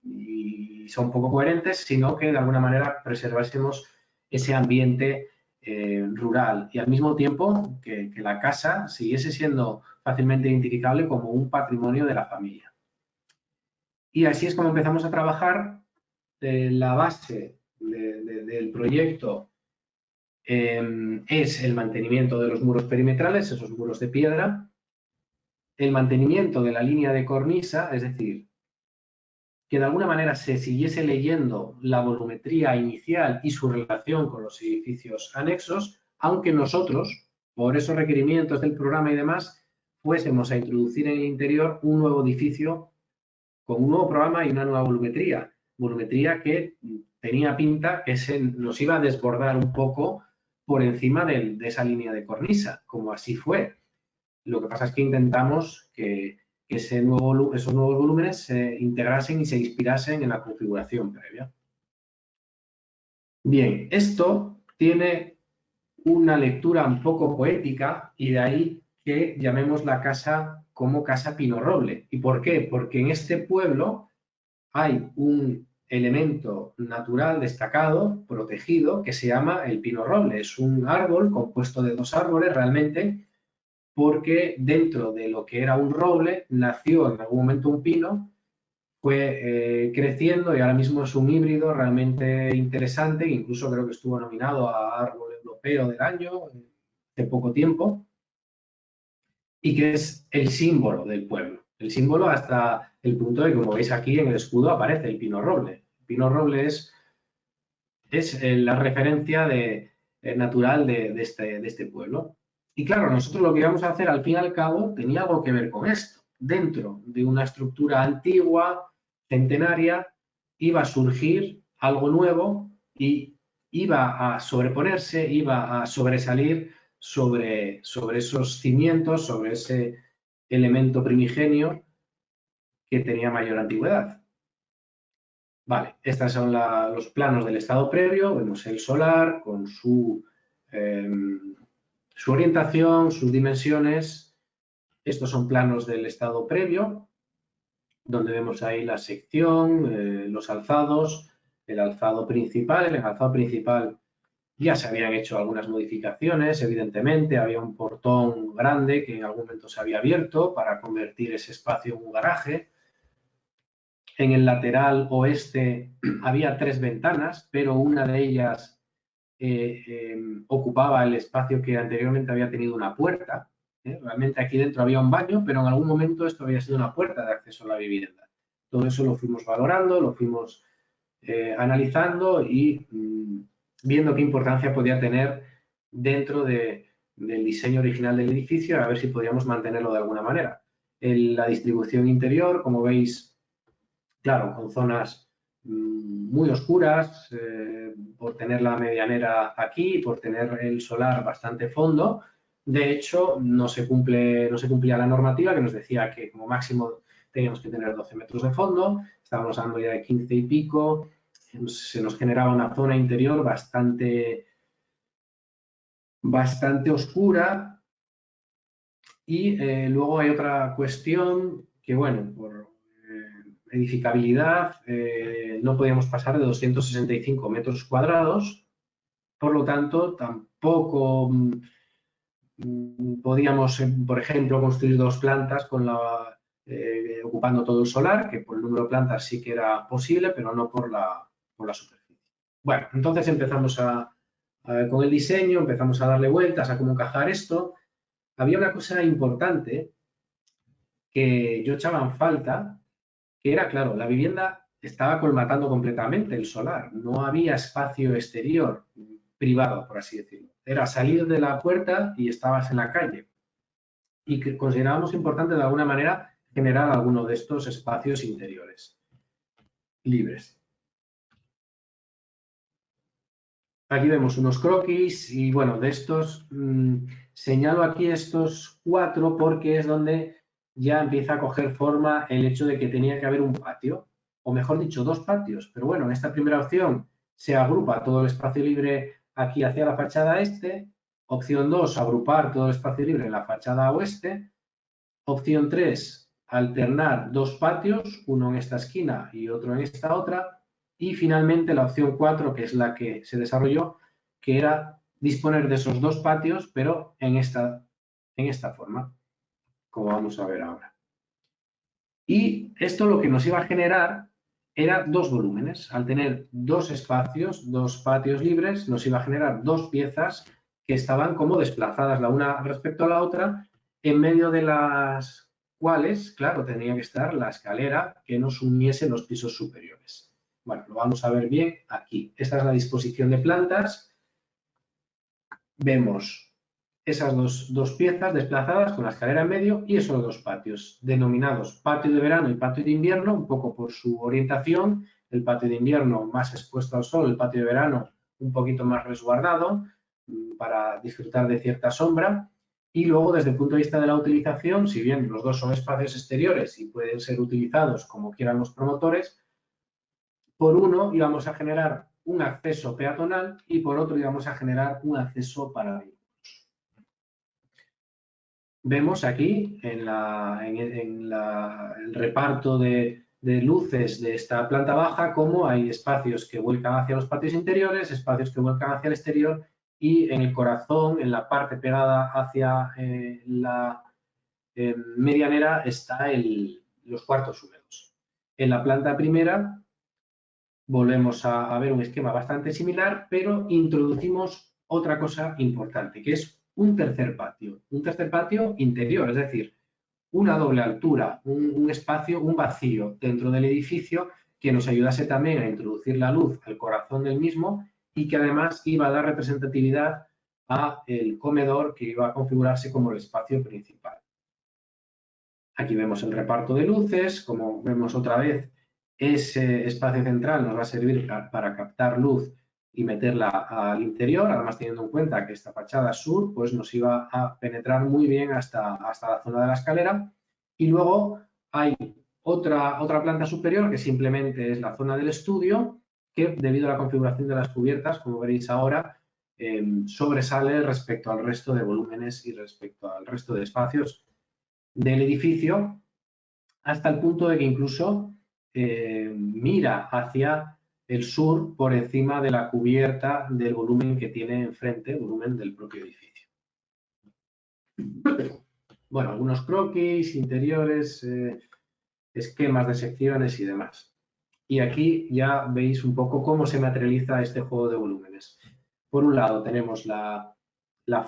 Speaker 2: y son poco coherentes, sino que de alguna manera preservásemos ese ambiente rural y al mismo tiempo que la casa siguiese siendo fácilmente identificable como un patrimonio de la familia. Y así es como empezamos a trabajar. La base del proyecto es el mantenimiento de los muros perimetrales, esos muros de piedra, el mantenimiento de la línea de cornisa, es decir, que de alguna manera se siguiese leyendo la volumetría inicial y su relación con los edificios anexos, aunque nosotros, por esos requerimientos del programa y demás, fuésemos a introducir en el interior un nuevo edificio con un nuevo programa y una nueva volumetría que tenía pinta que nos iba a desbordar un poco por encima de esa línea de cornisa, como así fue. Lo que pasa es que intentamos que esos nuevos volúmenes se integrasen y se inspirasen en la configuración previa. Bien, esto tiene una lectura un poco poética y de ahí que llamemos la casa como Casa Pino Roble. ¿Y por qué? Porque en este pueblo hay un elemento natural destacado, protegido, que se llama el pino roble. Es un árbol compuesto de 2 árboles realmente, porque dentro de lo que era un roble nació en algún momento un pino, fue creciendo y ahora mismo es un híbrido realmente interesante, incluso creo que estuvo nominado a Árbol Europeo del Año hace poco tiempo, y que es el símbolo del pueblo. El símbolo hasta el punto de que, como veis aquí en el escudo, aparece el pino roble. El pino roble es la referencia natural de este pueblo. Y claro, nosotros lo que íbamos a hacer al fin y al cabo tenía algo que ver con esto. Dentro de una estructura antigua, centenaria, iba a surgir algo nuevo y iba a sobreponerse, iba a sobresalir sobre esos cimientos, sobre ese elemento primigenio que tenía mayor antigüedad. Vale, estos son los planos del estado previo. Vemos el solar con su Su orientación, sus dimensiones, estos son planos del estado previo, donde vemos ahí la sección, los alzados, el alzado principal. En el alzado principal ya se habían hecho algunas modificaciones, evidentemente, había un portón grande que en algún momento se había abierto para convertir ese espacio en un garaje. En el lateral oeste había 3 ventanas, pero una de ellas ocupaba el espacio que anteriormente había tenido una puerta. Realmente aquí dentro había un baño, pero en algún momento esto había sido una puerta de acceso a la vivienda. Todo eso lo fuimos valorando, lo fuimos analizando y viendo qué importancia podía tener dentro del diseño original del edificio, a ver si podíamos mantenerlo de alguna manera. La distribución interior, como veis, claro, con zonas muy oscuras, por tener la medianera aquí, por tener el solar bastante fondo. De hecho, no se cumplía la normativa que nos decía que como máximo teníamos que tener 12 metros de fondo, estábamos hablando ya de 15 y pico, se nos generaba una zona interior bastante oscura. Y luego hay otra cuestión que, bueno, por edificabilidad no podíamos pasar de 265 metros cuadrados, por lo tanto tampoco podíamos, por ejemplo, construir 2 plantas ocupando todo el solar, que por el número de plantas sí que era posible, pero no por la superficie. Bueno, entonces empezamos con el diseño, empezamos a darle vueltas a cómo encajar esto. Había una cosa importante que yo echaba en falta, que era, claro, la vivienda estaba colmatando completamente el solar, no había espacio exterior privado, por así decirlo. Era salir de la puerta y estabas en la calle. Y que considerábamos importante, de alguna manera, generar alguno de estos espacios interiores libres. Aquí vemos unos croquis y, bueno, de estos señalo aquí estos 4 porque es donde ya empieza a coger forma el hecho de que tenía que haber un patio, o mejor dicho, 2 patios. Pero bueno, en esta primera opción se agrupa todo el espacio libre aquí hacia la fachada este. Opción 2, agrupar todo el espacio libre en la fachada oeste. Opción 3, alternar 2 patios, uno en esta esquina y otro en esta otra. Y finalmente la opción 4, que es la que se desarrolló, que era disponer de esos 2 patios, pero en esta forma, como vamos a ver ahora. Y esto lo que nos iba a generar era 2 volúmenes. Al tener 2 espacios, 2 patios libres, nos iba a generar 2 piezas que estaban como desplazadas la una respecto a la otra, en medio de las cuales, claro, tenía que estar la escalera que nos uniese los pisos superiores. Bueno, lo vamos a ver bien aquí. Esta es la disposición de plantas. Vemos esas dos piezas desplazadas con la escalera en medio y esos 2 patios, denominados patio de verano y patio de invierno, un poco por su orientación. El patio de invierno más expuesto al sol, el patio de verano un poquito más resguardado para disfrutar de cierta sombra. Y luego, desde el punto de vista de la utilización, si bien los 2 son espacios exteriores y pueden ser utilizados como quieran los promotores, por uno íbamos a generar un acceso peatonal y por otro íbamos a generar un acceso para vehículos. Vemos aquí en el reparto de luces de esta planta baja cómo hay espacios que vuelcan hacia los patios interiores, espacios que vuelcan hacia el exterior y en el corazón, en la parte pegada hacia la medianera, está los cuartos húmedos. En la planta primera volvemos a ver un esquema bastante similar, pero introducimos otra cosa importante, que es un tercer patio interior, es decir, una doble altura, un espacio, un vacío dentro del edificio que nos ayudase también a introducir la luz al corazón del mismo y que además iba a dar representatividad al comedor que iba a configurarse como el espacio principal. Aquí vemos el reparto de luces, como vemos otra vez, ese espacio central nos va a servir para captar luz y meterla al interior, además teniendo en cuenta que esta fachada sur pues nos iba a penetrar muy bien hasta la zona de la escalera. Y luego hay otra planta superior que simplemente es la zona del estudio, que debido a la configuración de las cubiertas, como veréis ahora, sobresale respecto al resto de volúmenes y respecto al resto de espacios del edificio, hasta el punto de que incluso mira hacia el sur por encima de la cubierta del volumen que tiene enfrente, volumen del propio edificio. Bueno, algunos croquis, interiores, esquemas de secciones y demás. Y aquí ya veis un poco cómo se materializa este juego de volúmenes. Por un lado tenemos la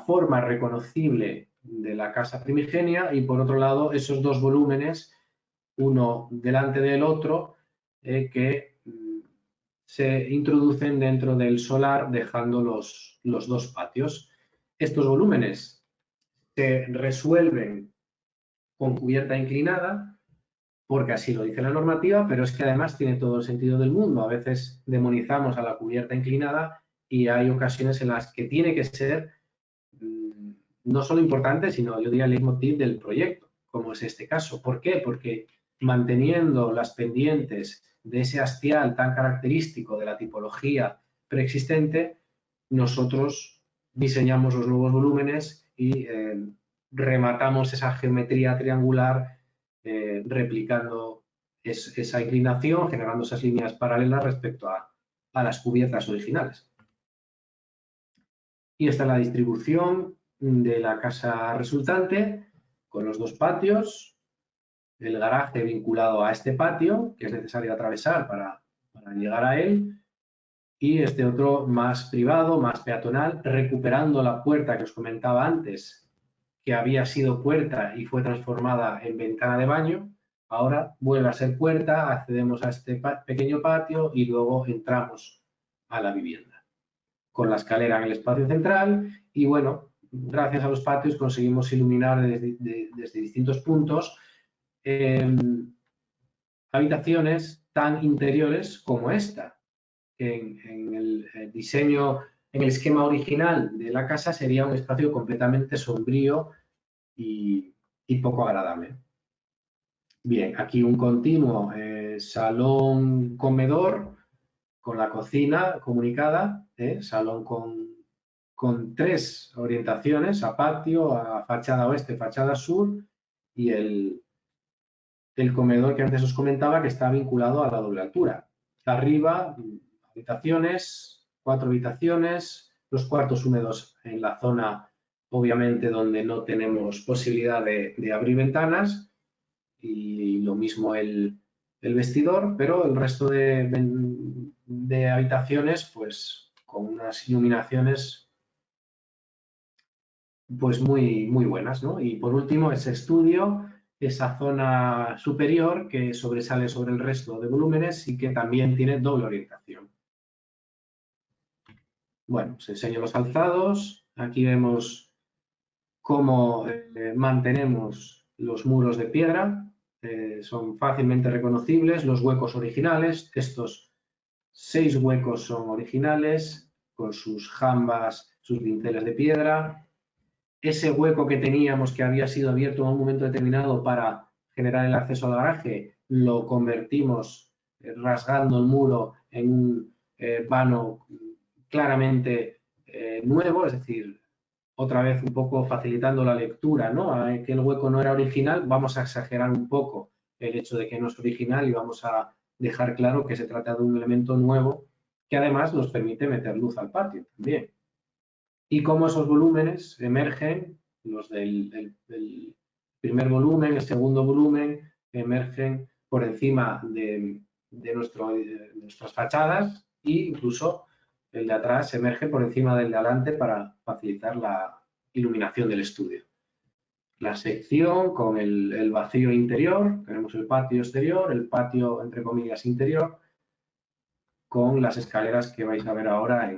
Speaker 2: forma reconocible de la casa primigenia y por otro lado esos dos volúmenes, uno delante del otro, que se introducen dentro del solar dejando los dos patios. Estos volúmenes se resuelven con cubierta inclinada porque así lo dice la normativa, pero es que además tiene todo el sentido del mundo. A veces demonizamos a la cubierta inclinada y hay ocasiones en las que tiene que ser no solo importante, sino yo diría el leitmotiv del proyecto, como es este caso. ¿Por qué? Porque manteniendo las pendientes de ese hastial tan característico de la tipología preexistente, nosotros diseñamos los nuevos volúmenes y rematamos esa geometría triangular replicando esa inclinación, generando esas líneas paralelas respecto a las cubiertas originales. Y esta es la distribución de la casa resultante, con los dos patios, el garaje vinculado a este patio, que es necesario atravesar para llegar a él, y este otro más privado, más peatonal, recuperando la puerta que os comentaba antes, que había sido puerta y fue transformada en ventana de baño. Ahora vuelve a ser puerta, accedemos a este pequeño patio y luego entramos a la vivienda. Con la escalera en el espacio central y bueno, gracias a los patios conseguimos iluminar desde distintos puntos habitaciones tan interiores como esta. En el diseño, en el esquema original de la casa sería un espacio completamente sombrío y poco agradable. Bien, aquí un continuo salón-comedor con la cocina comunicada, salón con tres orientaciones, a patio, a fachada oeste, fachada sur y el comedor que antes os comentaba que está vinculado a la doble altura. Arriba, habitaciones, 4 habitaciones, los cuartos húmedos en la zona, obviamente, donde no tenemos posibilidad de abrir ventanas y lo mismo el vestidor, pero el resto de habitaciones, pues con unas iluminaciones pues muy buenas, ¿no? Y por último, ese estudio, esa zona superior que sobresale sobre el resto de volúmenes y que también tiene doble orientación. Bueno, os enseño los alzados. Aquí vemos cómo mantenemos los muros de piedra. Son fácilmente reconocibles los huecos originales. Estos 6 huecos son originales, con sus jambas, sus dinteles de piedra. Ese hueco que teníamos que había sido abierto en un momento determinado para generar el acceso al garaje, lo convertimos rasgando el muro en un vano claramente nuevo, es decir, otra vez un poco facilitando la lectura, ¿no? Que el hueco no era original, vamos a exagerar un poco el hecho de que no es original y vamos a dejar claro que se trata de un elemento nuevo que además nos permite meter luz al patio también. Y cómo esos volúmenes emergen, los del primer volumen, el segundo volumen, emergen por encima de nuestras fachadas e incluso el de atrás emerge por encima del de adelante para facilitar la iluminación del estudio. La sección con el vacío interior, tenemos el patio exterior, el patio entre comillas interior, con las escaleras que vais a ver ahora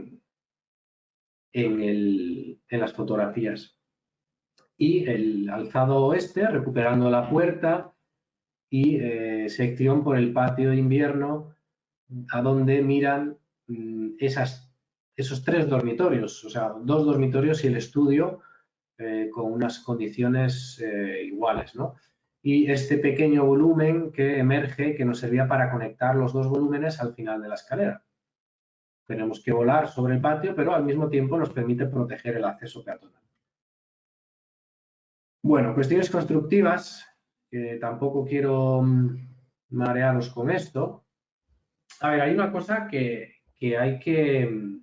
Speaker 2: en las fotografías. Y el alzado oeste, recuperando la puerta y sección por el patio de invierno, a donde miran esos 3 dormitorios, o sea, 2 dormitorios y el estudio con unas condiciones iguales, ¿no? Y este pequeño volumen que emerge, que nos servía para conectar los 2 volúmenes al final de la escalera. Tenemos que volar sobre el patio, pero al mismo tiempo nos permite proteger el acceso peatonal. Bueno, cuestiones constructivas, que tampoco quiero marearos con esto. A ver, hay una cosa que hay que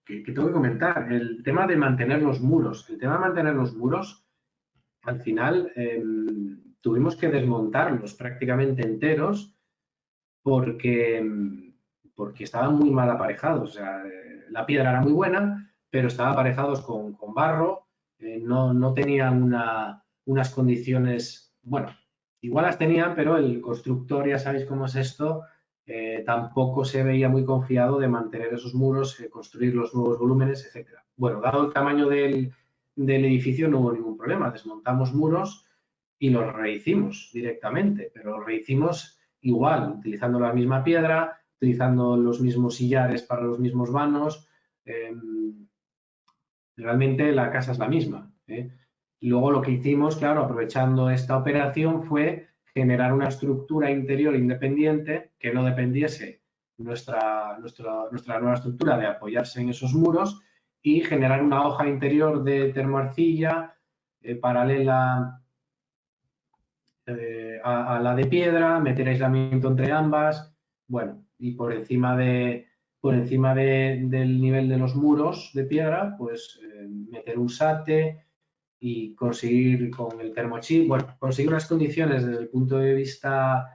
Speaker 2: tengo que comentar, el tema de mantener los muros. El tema de mantener los muros, al final tuvimos que desmontarlos prácticamente enteros porque estaban muy mal aparejados. O sea, la piedra era muy buena, pero estaban aparejados con barro, no tenían unas condiciones, bueno, igual las tenían, pero el constructor, ya sabéis cómo es esto, tampoco se veía muy confiado de mantener esos muros, construir los nuevos volúmenes, etc. Bueno, dado el tamaño del edificio no hubo ningún problema, desmontamos muros y los rehicimos directamente, pero los rehicimos igual, utilizando la misma piedra, utilizando los mismos sillares para los mismos vanos. Realmente la casa es la misma. Y luego lo que hicimos, claro, aprovechando esta operación, fue generar una estructura interior independiente que no dependiese nuestra nueva estructura de apoyarse en esos muros y generar una hoja interior de termoarcilla paralela a la de piedra, meter aislamiento entre ambas, bueno, y por encima del nivel de los muros de piedra, pues meter un SATE y conseguir con el termochip, bueno, conseguir unas condiciones desde el punto de vista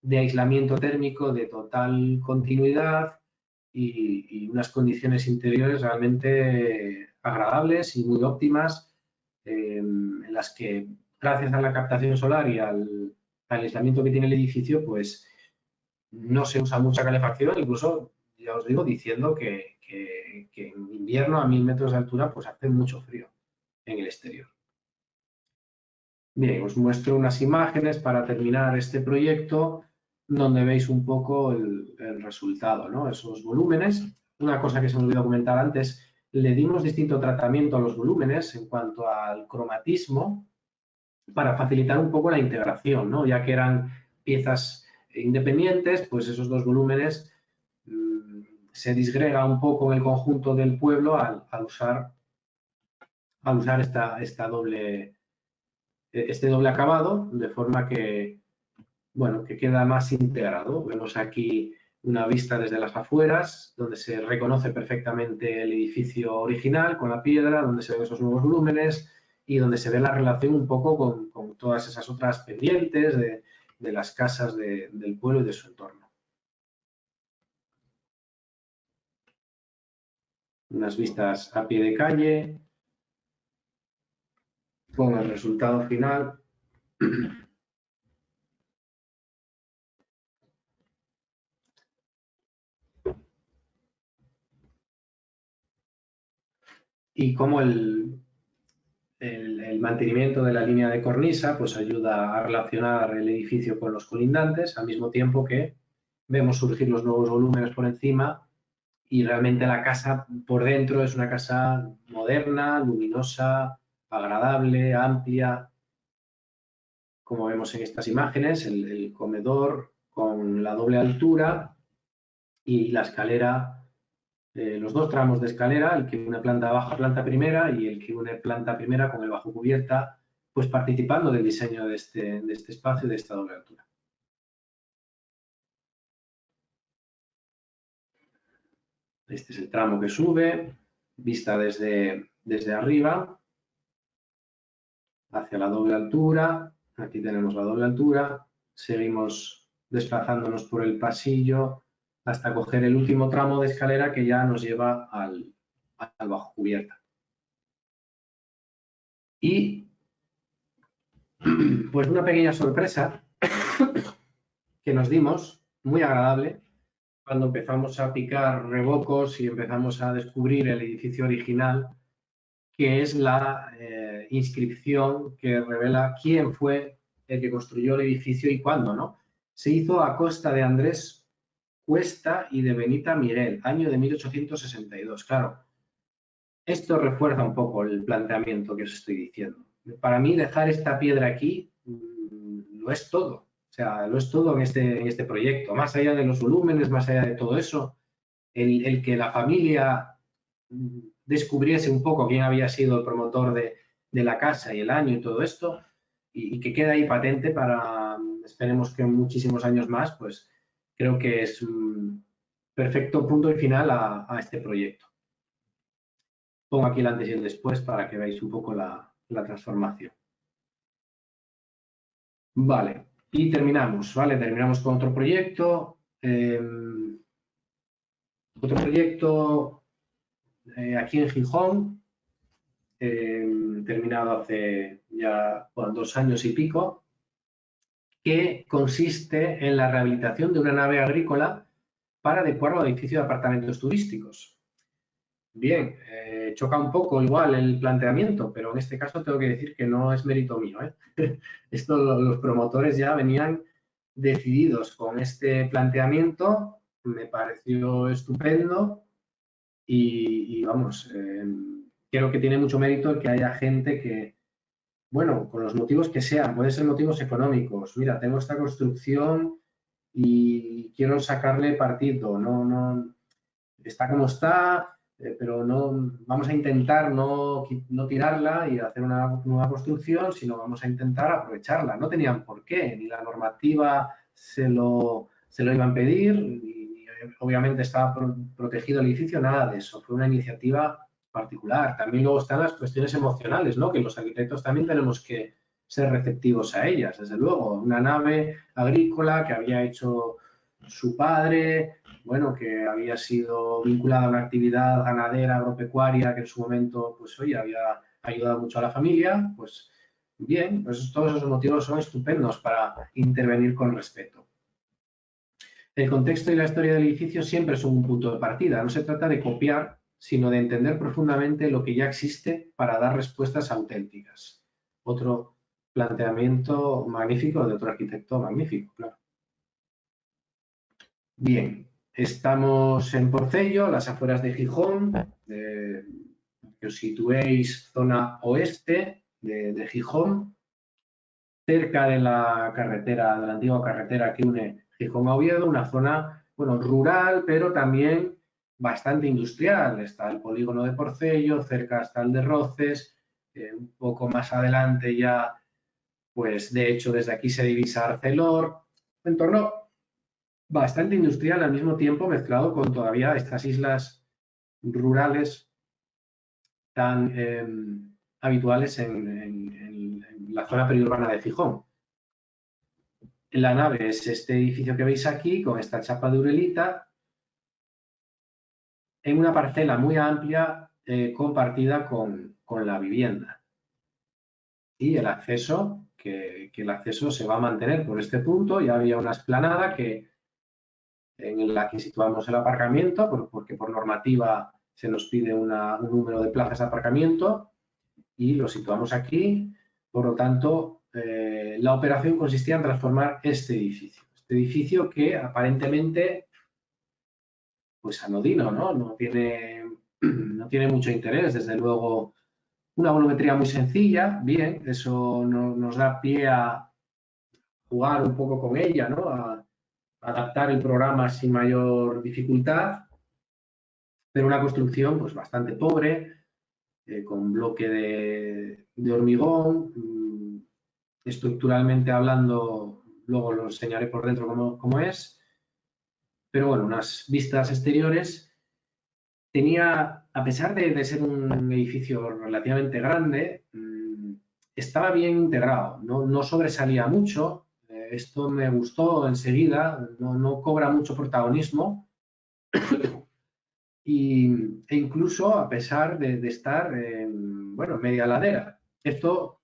Speaker 2: de aislamiento térmico de total continuidad y unas condiciones interiores realmente agradables y muy óptimas en las que gracias a la captación solar y al aislamiento que tiene el edificio, pues no se usa mucha calefacción, incluso, ya os digo, diciendo que en invierno a 1000 metros de altura pues hace mucho frío en el exterior. Bien, os muestro unas imágenes para terminar este proyecto donde veis un poco el resultado, ¿no? Esos volúmenes. Una cosa que se me olvidó comentar antes, le dimos distinto tratamiento a los volúmenes en cuanto al cromatismo para facilitar un poco la integración, ¿no? Ya que eran piezas independientes, pues esos dos volúmenes se disgrega un poco en el conjunto del pueblo al usar este doble acabado, de forma que, bueno, que queda más integrado. Vemos aquí una vista desde las afueras, donde se reconoce perfectamente el edificio original con la piedra, donde se ven esos nuevos volúmenes y donde se ve la relación un poco con todas esas otras pendientes de las casas del pueblo y de su entorno. Unas vistas a pie de calle, con el resultado final. Y cómo el mantenimiento de la línea de cornisa pues ayuda a relacionar el edificio con los colindantes, al mismo tiempo que vemos surgir los nuevos volúmenes por encima y realmente la casa por dentro es una casa moderna, luminosa, agradable, amplia, como vemos en estas imágenes, el comedor con la doble altura y la escalera, los dos tramos de escalera, el que une planta baja, planta primera y el que une planta primera con el bajo cubierta, pues participando del diseño de este espacio y de esta doble altura. Este es el tramo que sube, vista desde arriba, hacia la doble altura. Aquí tenemos la doble altura. Seguimos desplazándonos por el pasillo hasta coger el último tramo de escalera que ya nos lleva al bajo cubierta. Y pues una pequeña sorpresa que nos dimos, muy agradable, cuando empezamos a picar revocos y empezamos a descubrir el edificio original, que es la inscripción que revela quién fue el que construyó el edificio y cuándo, ¿no? Se hizo a costa de Andrés Cuesta y de Benita Mirel, año de 1862. Claro, esto refuerza un poco el planteamiento que os estoy diciendo. Para mí, dejar esta piedra aquí lo es todo. O sea, lo es todo en este proyecto. Más allá de los volúmenes, más allá de todo eso, el que la familia descubriese un poco quién había sido el promotor de la casa y el año y todo esto, y que quede ahí patente para, esperemos que en muchísimos años más, pues creo que es un perfecto punto y final a este proyecto. Pongo aquí el antes y el después para que veáis un poco la transformación. Vale, y terminamos, ¿vale? Terminamos con otro proyecto. Aquí en Gijón, terminado hace ya 2 años y pico, que consiste en la rehabilitación de una nave agrícola para adecuarlo a edificio de apartamentos turísticos. Bien, choca un poco igual el planteamiento, pero en este caso tengo que decir que no es mérito mío, ¿eh? Esto los promotores ya venían decididos con este planteamiento, me pareció estupendo y vamos, creo que tiene mucho mérito el que haya gente que, bueno, con los motivos que sean, pueden ser motivos económicos, mira, tengo esta construcción y quiero sacarle partido, no está como está, pero no vamos a intentar no tirarla y hacer una nueva construcción, sino vamos a intentar aprovecharla. No tenían por qué, ni la normativa se lo iba a impedir, y obviamente estaba protegido el edificio, nada de eso. Fue una iniciativa particular. También luego están las cuestiones emocionales, ¿no? Que los arquitectos también tenemos que ser receptivos a ellas, desde luego. Una nave agrícola que había hecho su padre, bueno, que había sido vinculado a una actividad ganadera, agropecuaria, que en su momento, pues oye, había ayudado mucho a la familia, pues bien, pues todos esos motivos son estupendos para intervenir con respeto. El contexto y la historia del edificio siempre son un punto de partida. No se trata de copiar, sino de entender profundamente lo que ya existe para dar respuestas auténticas. Otro planteamiento magnífico de otro arquitecto magnífico, claro. Bien, estamos en Porcello, las afueras de Gijón, que os situéis zona oeste de Gijón, cerca de la carretera, de la antigua carretera que une Gijón a Oviedo, una zona, bueno, rural, pero también bastante industrial. Está el polígono de Porcello, cerca está el de Roces, un poco más adelante ya, pues de hecho desde aquí se divisa Arcelor, entorno bastante industrial al mismo tiempo mezclado con todavía estas islas rurales tan habituales en la zona periurbana de Gijón. La nave es este edificio que veis aquí con esta chapa de urelita en una parcela muy amplia compartida con la vivienda. Y el acceso, que el acceso se va a mantener por este punto. Ya había una explanada en la que situamos el aparcamiento, porque por normativa se nos pide un número de plazas de aparcamiento y lo situamos aquí. Por lo tanto, la operación consistía en transformar este edificio que aparentemente, pues anodino, ¿no? No tiene mucho interés, desde luego. Una volumetría muy sencilla, bien, eso nos da pie a jugar un poco con ella, ¿no? A adaptar el programa sin mayor dificultad, pero una construcción pues bastante pobre, con bloque de hormigón, estructuralmente hablando, luego lo enseñaré por dentro cómo es, pero bueno, unas vistas exteriores. Tenía, a pesar de ser un edificio relativamente grande, estaba bien integrado, no sobresalía mucho. Esto me gustó enseguida, no cobra mucho protagonismo e incluso a pesar de estar en, bueno, media ladera. Esto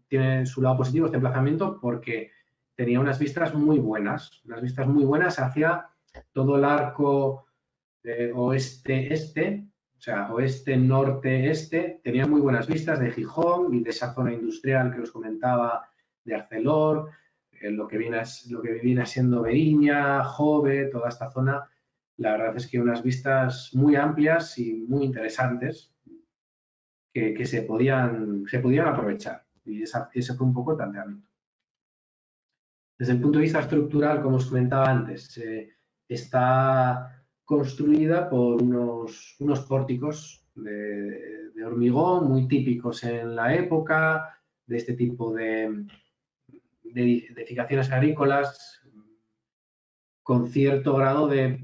Speaker 2: tiene su lado positivo, este emplazamiento, porque tenía unas vistas muy buenas hacia todo el arco oeste-este, o sea, oeste-norte-este. Tenía muy buenas vistas de Gijón y de esa zona industrial que os comentaba de Arcelor, lo que viene siendo Beriña, Jove, toda esta zona. La verdad es que unas vistas muy amplias y muy interesantes que se podían aprovechar. Y ese fue un poco el planteamiento. Desde el punto de vista estructural, como os comentaba antes, está construida por unos pórticos de hormigón muy típicos en la época, de este tipo de edificaciones agrícolas con cierto grado de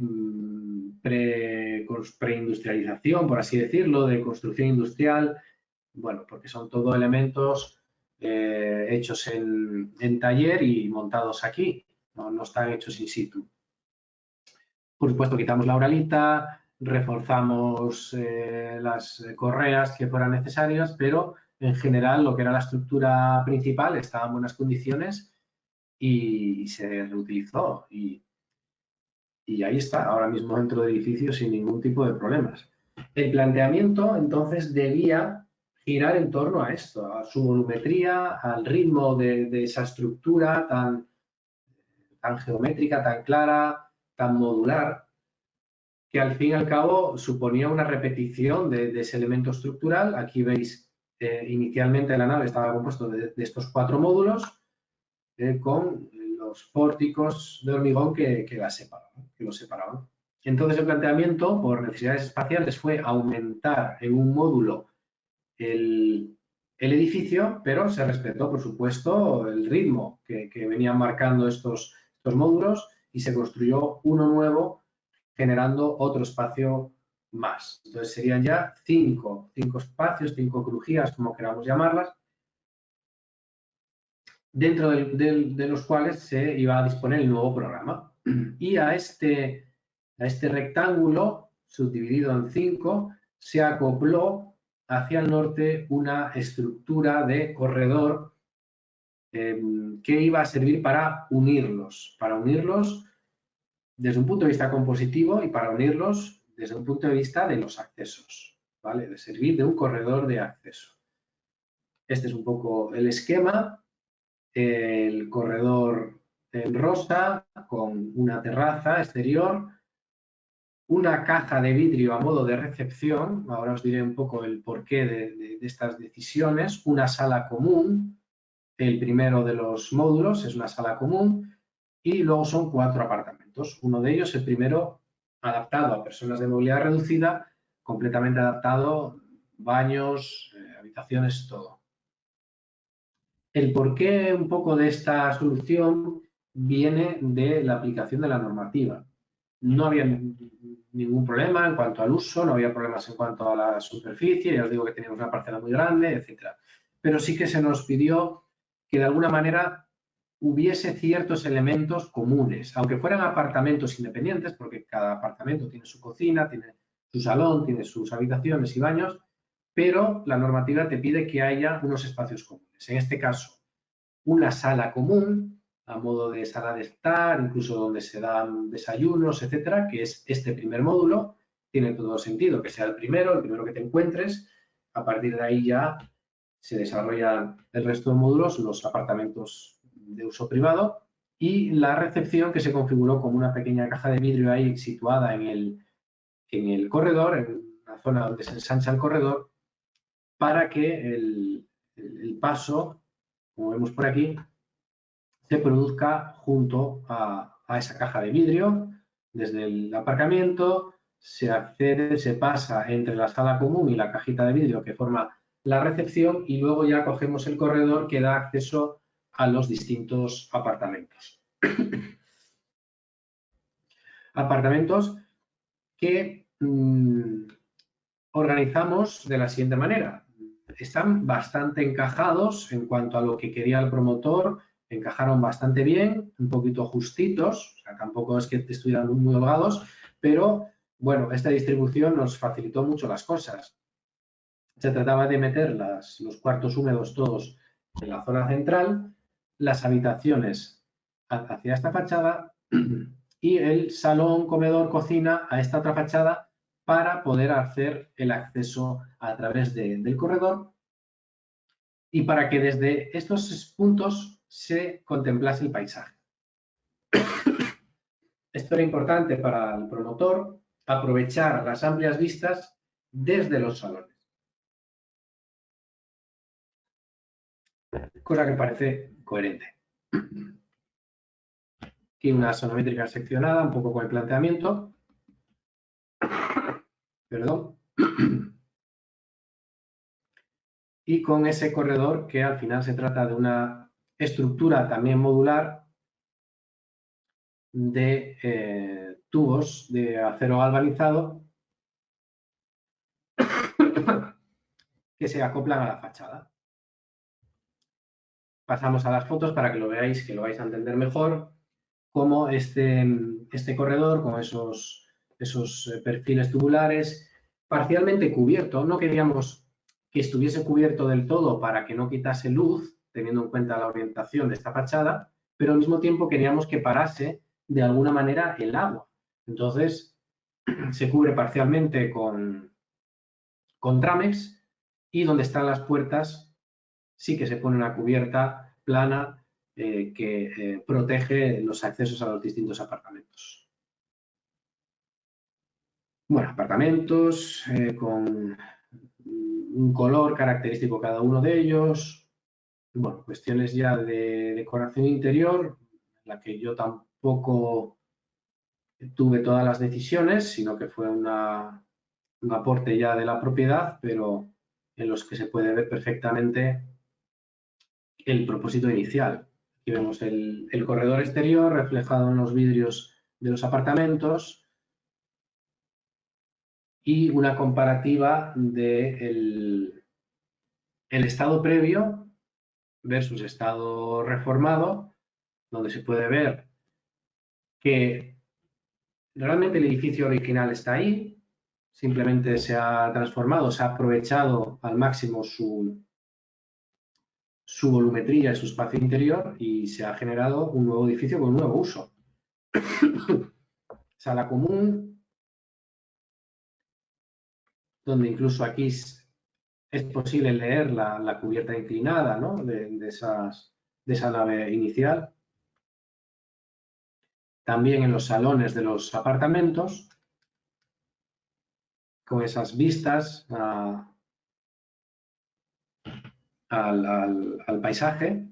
Speaker 2: preindustrialización, por así decirlo, de construcción industrial, bueno, porque son todo elementos hechos en taller y montados aquí, no están hechos in situ. Por supuesto, quitamos la uralita, reforzamos las correas que fueran necesarias, pero en general lo que era la estructura principal estaba en buenas condiciones y se reutilizó. Y ahí está, ahora mismo dentro del edificio sin ningún tipo de problemas. El planteamiento, entonces, debía girar en torno a esto, a su volumetría, al ritmo de esa estructura tan geométrica, tan clara, tan modular, que al fin y al cabo suponía una repetición de ese elemento estructural. Aquí veis, inicialmente la nave estaba compuesto de estos 4 módulos con los pórticos de hormigón que los separaban. Entonces el planteamiento, por necesidades espaciales, fue aumentar en un módulo el edificio, pero se respetó, por supuesto, el ritmo que venían marcando estos módulos y se construyó uno nuevo generando otro espacio más. Entonces serían ya 5 espacios, 5 crujías, como queramos llamarlas, dentro de los cuales se iba a disponer el nuevo programa. Y a este rectángulo, subdividido en 5, se acopló hacia el norte una estructura de corredor que iba a servir para unirlos desde un punto de vista compositivo y para unirlos desde un punto de vista de los accesos, ¿vale? De servir de un corredor de acceso. Este es un poco el esquema. El corredor en rosa con una terraza exterior, una caja de vidrio a modo de recepción, ahora os diré un poco el porqué de estas decisiones, una sala común, el primero de los módulos es una sala común y luego son 4 apartamentos, uno de ellos el primero adaptado a personas de movilidad reducida, completamente adaptado, baños, habitaciones, todo. El porqué un poco de esta solución viene de la aplicación de la normativa. No había ningún problema en cuanto al uso, no había problemas en cuanto a la superficie, ya os digo que teníamos una parcela muy grande, etc. Pero sí que se nos pidió que de alguna manera hubiese ciertos elementos comunes, aunque fueran apartamentos independientes, porque cada apartamento tiene su cocina, tiene su salón, tiene sus habitaciones y baños, pero la normativa te pide que haya unos espacios comunes. En este caso, una sala común, a modo de sala de estar, incluso donde se dan desayunos, etcétera, que es este primer módulo. Tiene todo sentido que sea el primero que te encuentres. A partir de ahí ya se desarrollan el resto de módulos, los apartamentos de uso privado y la recepción que se configuró como una pequeña caja de vidrio ahí situada en el corredor, en la zona donde se ensancha el corredor, para que el paso, como vemos por aquí, se produzca junto a esa caja de vidrio. Desde el aparcamiento se accede, se pasa entre la sala común y la cajita de vidrio que forma la recepción y luego ya cogemos el corredor que da acceso a los distintos apartamentos. Apartamentos que organizamos de la siguiente manera. Están bastante encajados en cuanto a lo que quería el promotor, encajaron bastante bien, un poquito justitos, o sea, tampoco es que estuvieran muy holgados, pero bueno, esta distribución nos facilitó mucho las cosas. Se trataba de meter los cuartos húmedos todos en la zona central, las habitaciones hacia esta fachada y el salón, comedor, cocina a esta otra fachada para poder hacer el acceso a través del corredor y para que desde estos puntos se contemplase el paisaje. Esto era importante para el promotor, aprovechar las amplias vistas desde los salones. Cosa que parece coherente. Aquí una sonométrica seccionada, un poco con el planteamiento. perdón, y con ese corredor que al final se trata de una estructura también modular de tubos de acero galvanizado que se acoplan a la fachada. Pasamos a las fotos para que lo veáis, que lo vais a entender mejor, cómo este corredor con esos perfiles tubulares parcialmente cubierto. No queríamos que estuviese cubierto del todo para que no quitase luz, teniendo en cuenta la orientación de esta fachada, pero al mismo tiempo queríamos que parase de alguna manera el agua. Entonces, se cubre parcialmente con Tramex y donde están las puertas sí que se pone una cubierta plana que protege los accesos a los distintos apartamentos. Bueno, apartamentos con un color característico cada uno de ellos. Bueno, cuestiones ya de decoración interior, en la que yo tampoco tuve todas las decisiones, sino que fue un aporte ya de la propiedad, pero en los que se puede ver perfectamente el propósito inicial. Aquí vemos el corredor exterior reflejado en los vidrios de los apartamentos y una comparativa del estado previo versus estado reformado, donde se puede ver que realmente el edificio original está ahí, simplemente se ha transformado, se ha aprovechado al máximo su volumetría y su espacio interior y se ha generado un nuevo edificio con un nuevo uso. Sala común, donde incluso aquí es posible leer la cubierta inclinada, ¿no? de esa nave inicial. También en los salones de los apartamentos, con esas vistas al paisaje.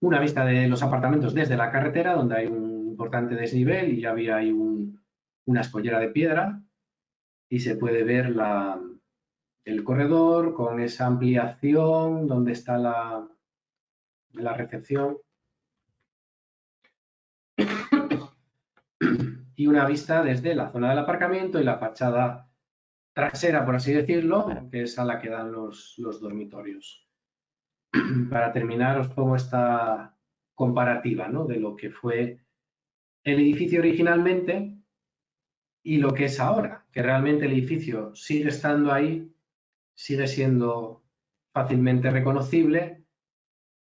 Speaker 2: Una vista de los apartamentos desde la carretera, donde hay un importante desnivel y había ahí una escollera de piedra y se puede ver el corredor con esa ampliación donde está la recepción y una vista desde la zona del aparcamiento y la fachada trasera, por así decirlo, que es a la que dan los dormitorios. Para terminar, os pongo esta comparativa, ¿no? De lo que fue el edificio originalmente y lo que es ahora, que realmente el edificio sigue estando ahí, sigue siendo fácilmente reconocible.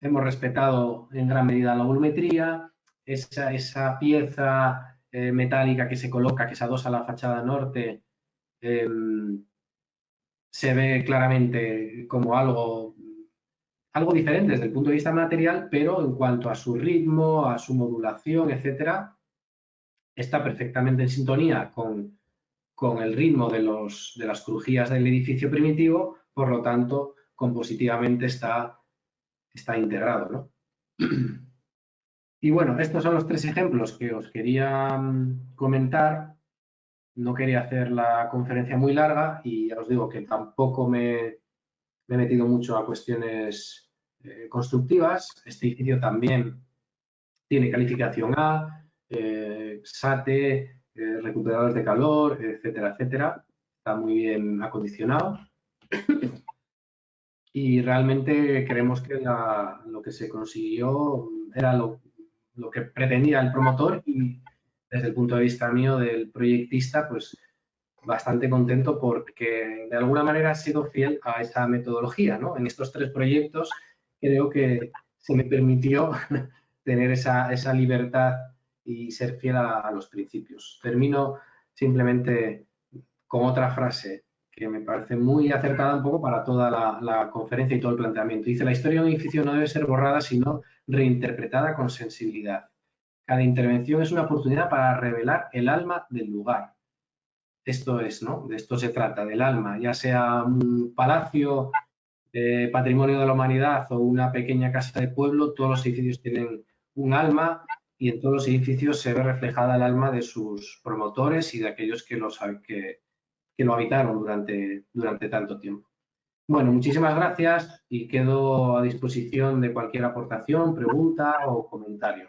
Speaker 2: Hemos respetado en gran medida la volumetría, esa pieza metálica que se coloca, que se adosa a la fachada norte, se ve claramente como algo diferente desde el punto de vista material, pero en cuanto a su ritmo, a su modulación, etcétera, está perfectamente en sintonía con el ritmo de las crujías del edificio primitivo, por lo tanto, compositivamente está integrado, ¿no? Y bueno, estos son los tres ejemplos que os quería comentar. No quería hacer la conferencia muy larga y ya os digo que tampoco me he metido mucho a cuestiones constructivas. Este edificio también tiene calificación A, SATE, recuperadores de calor, etcétera, etcétera. Está muy bien acondicionado. Y realmente creemos que lo que se consiguió era lo que pretendía el promotor y desde el punto de vista mío del proyectista, pues bastante contento porque de alguna manera ha sido fiel a esa metodología, ¿no? En estos tres proyectos creo que se me permitió tener esa libertad y ser fiel a los principios. Termino simplemente con otra frase que me parece muy acertada un poco para toda la conferencia y todo el planteamiento. Dice, la historia de un edificio no debe ser borrada, sino reinterpretada con sensibilidad. Cada intervención es una oportunidad para revelar el alma del lugar. Esto es, ¿no? De esto se trata, del alma, ya sea un palacio, patrimonio de la humanidad o una pequeña casa de pueblo, todos los edificios tienen un alma y en todos los edificios se ve reflejada el alma de sus promotores y de aquellos que lo habitaron durante tanto tiempo. Bueno, muchísimas gracias y quedo a disposición de cualquier aportación, pregunta o comentario.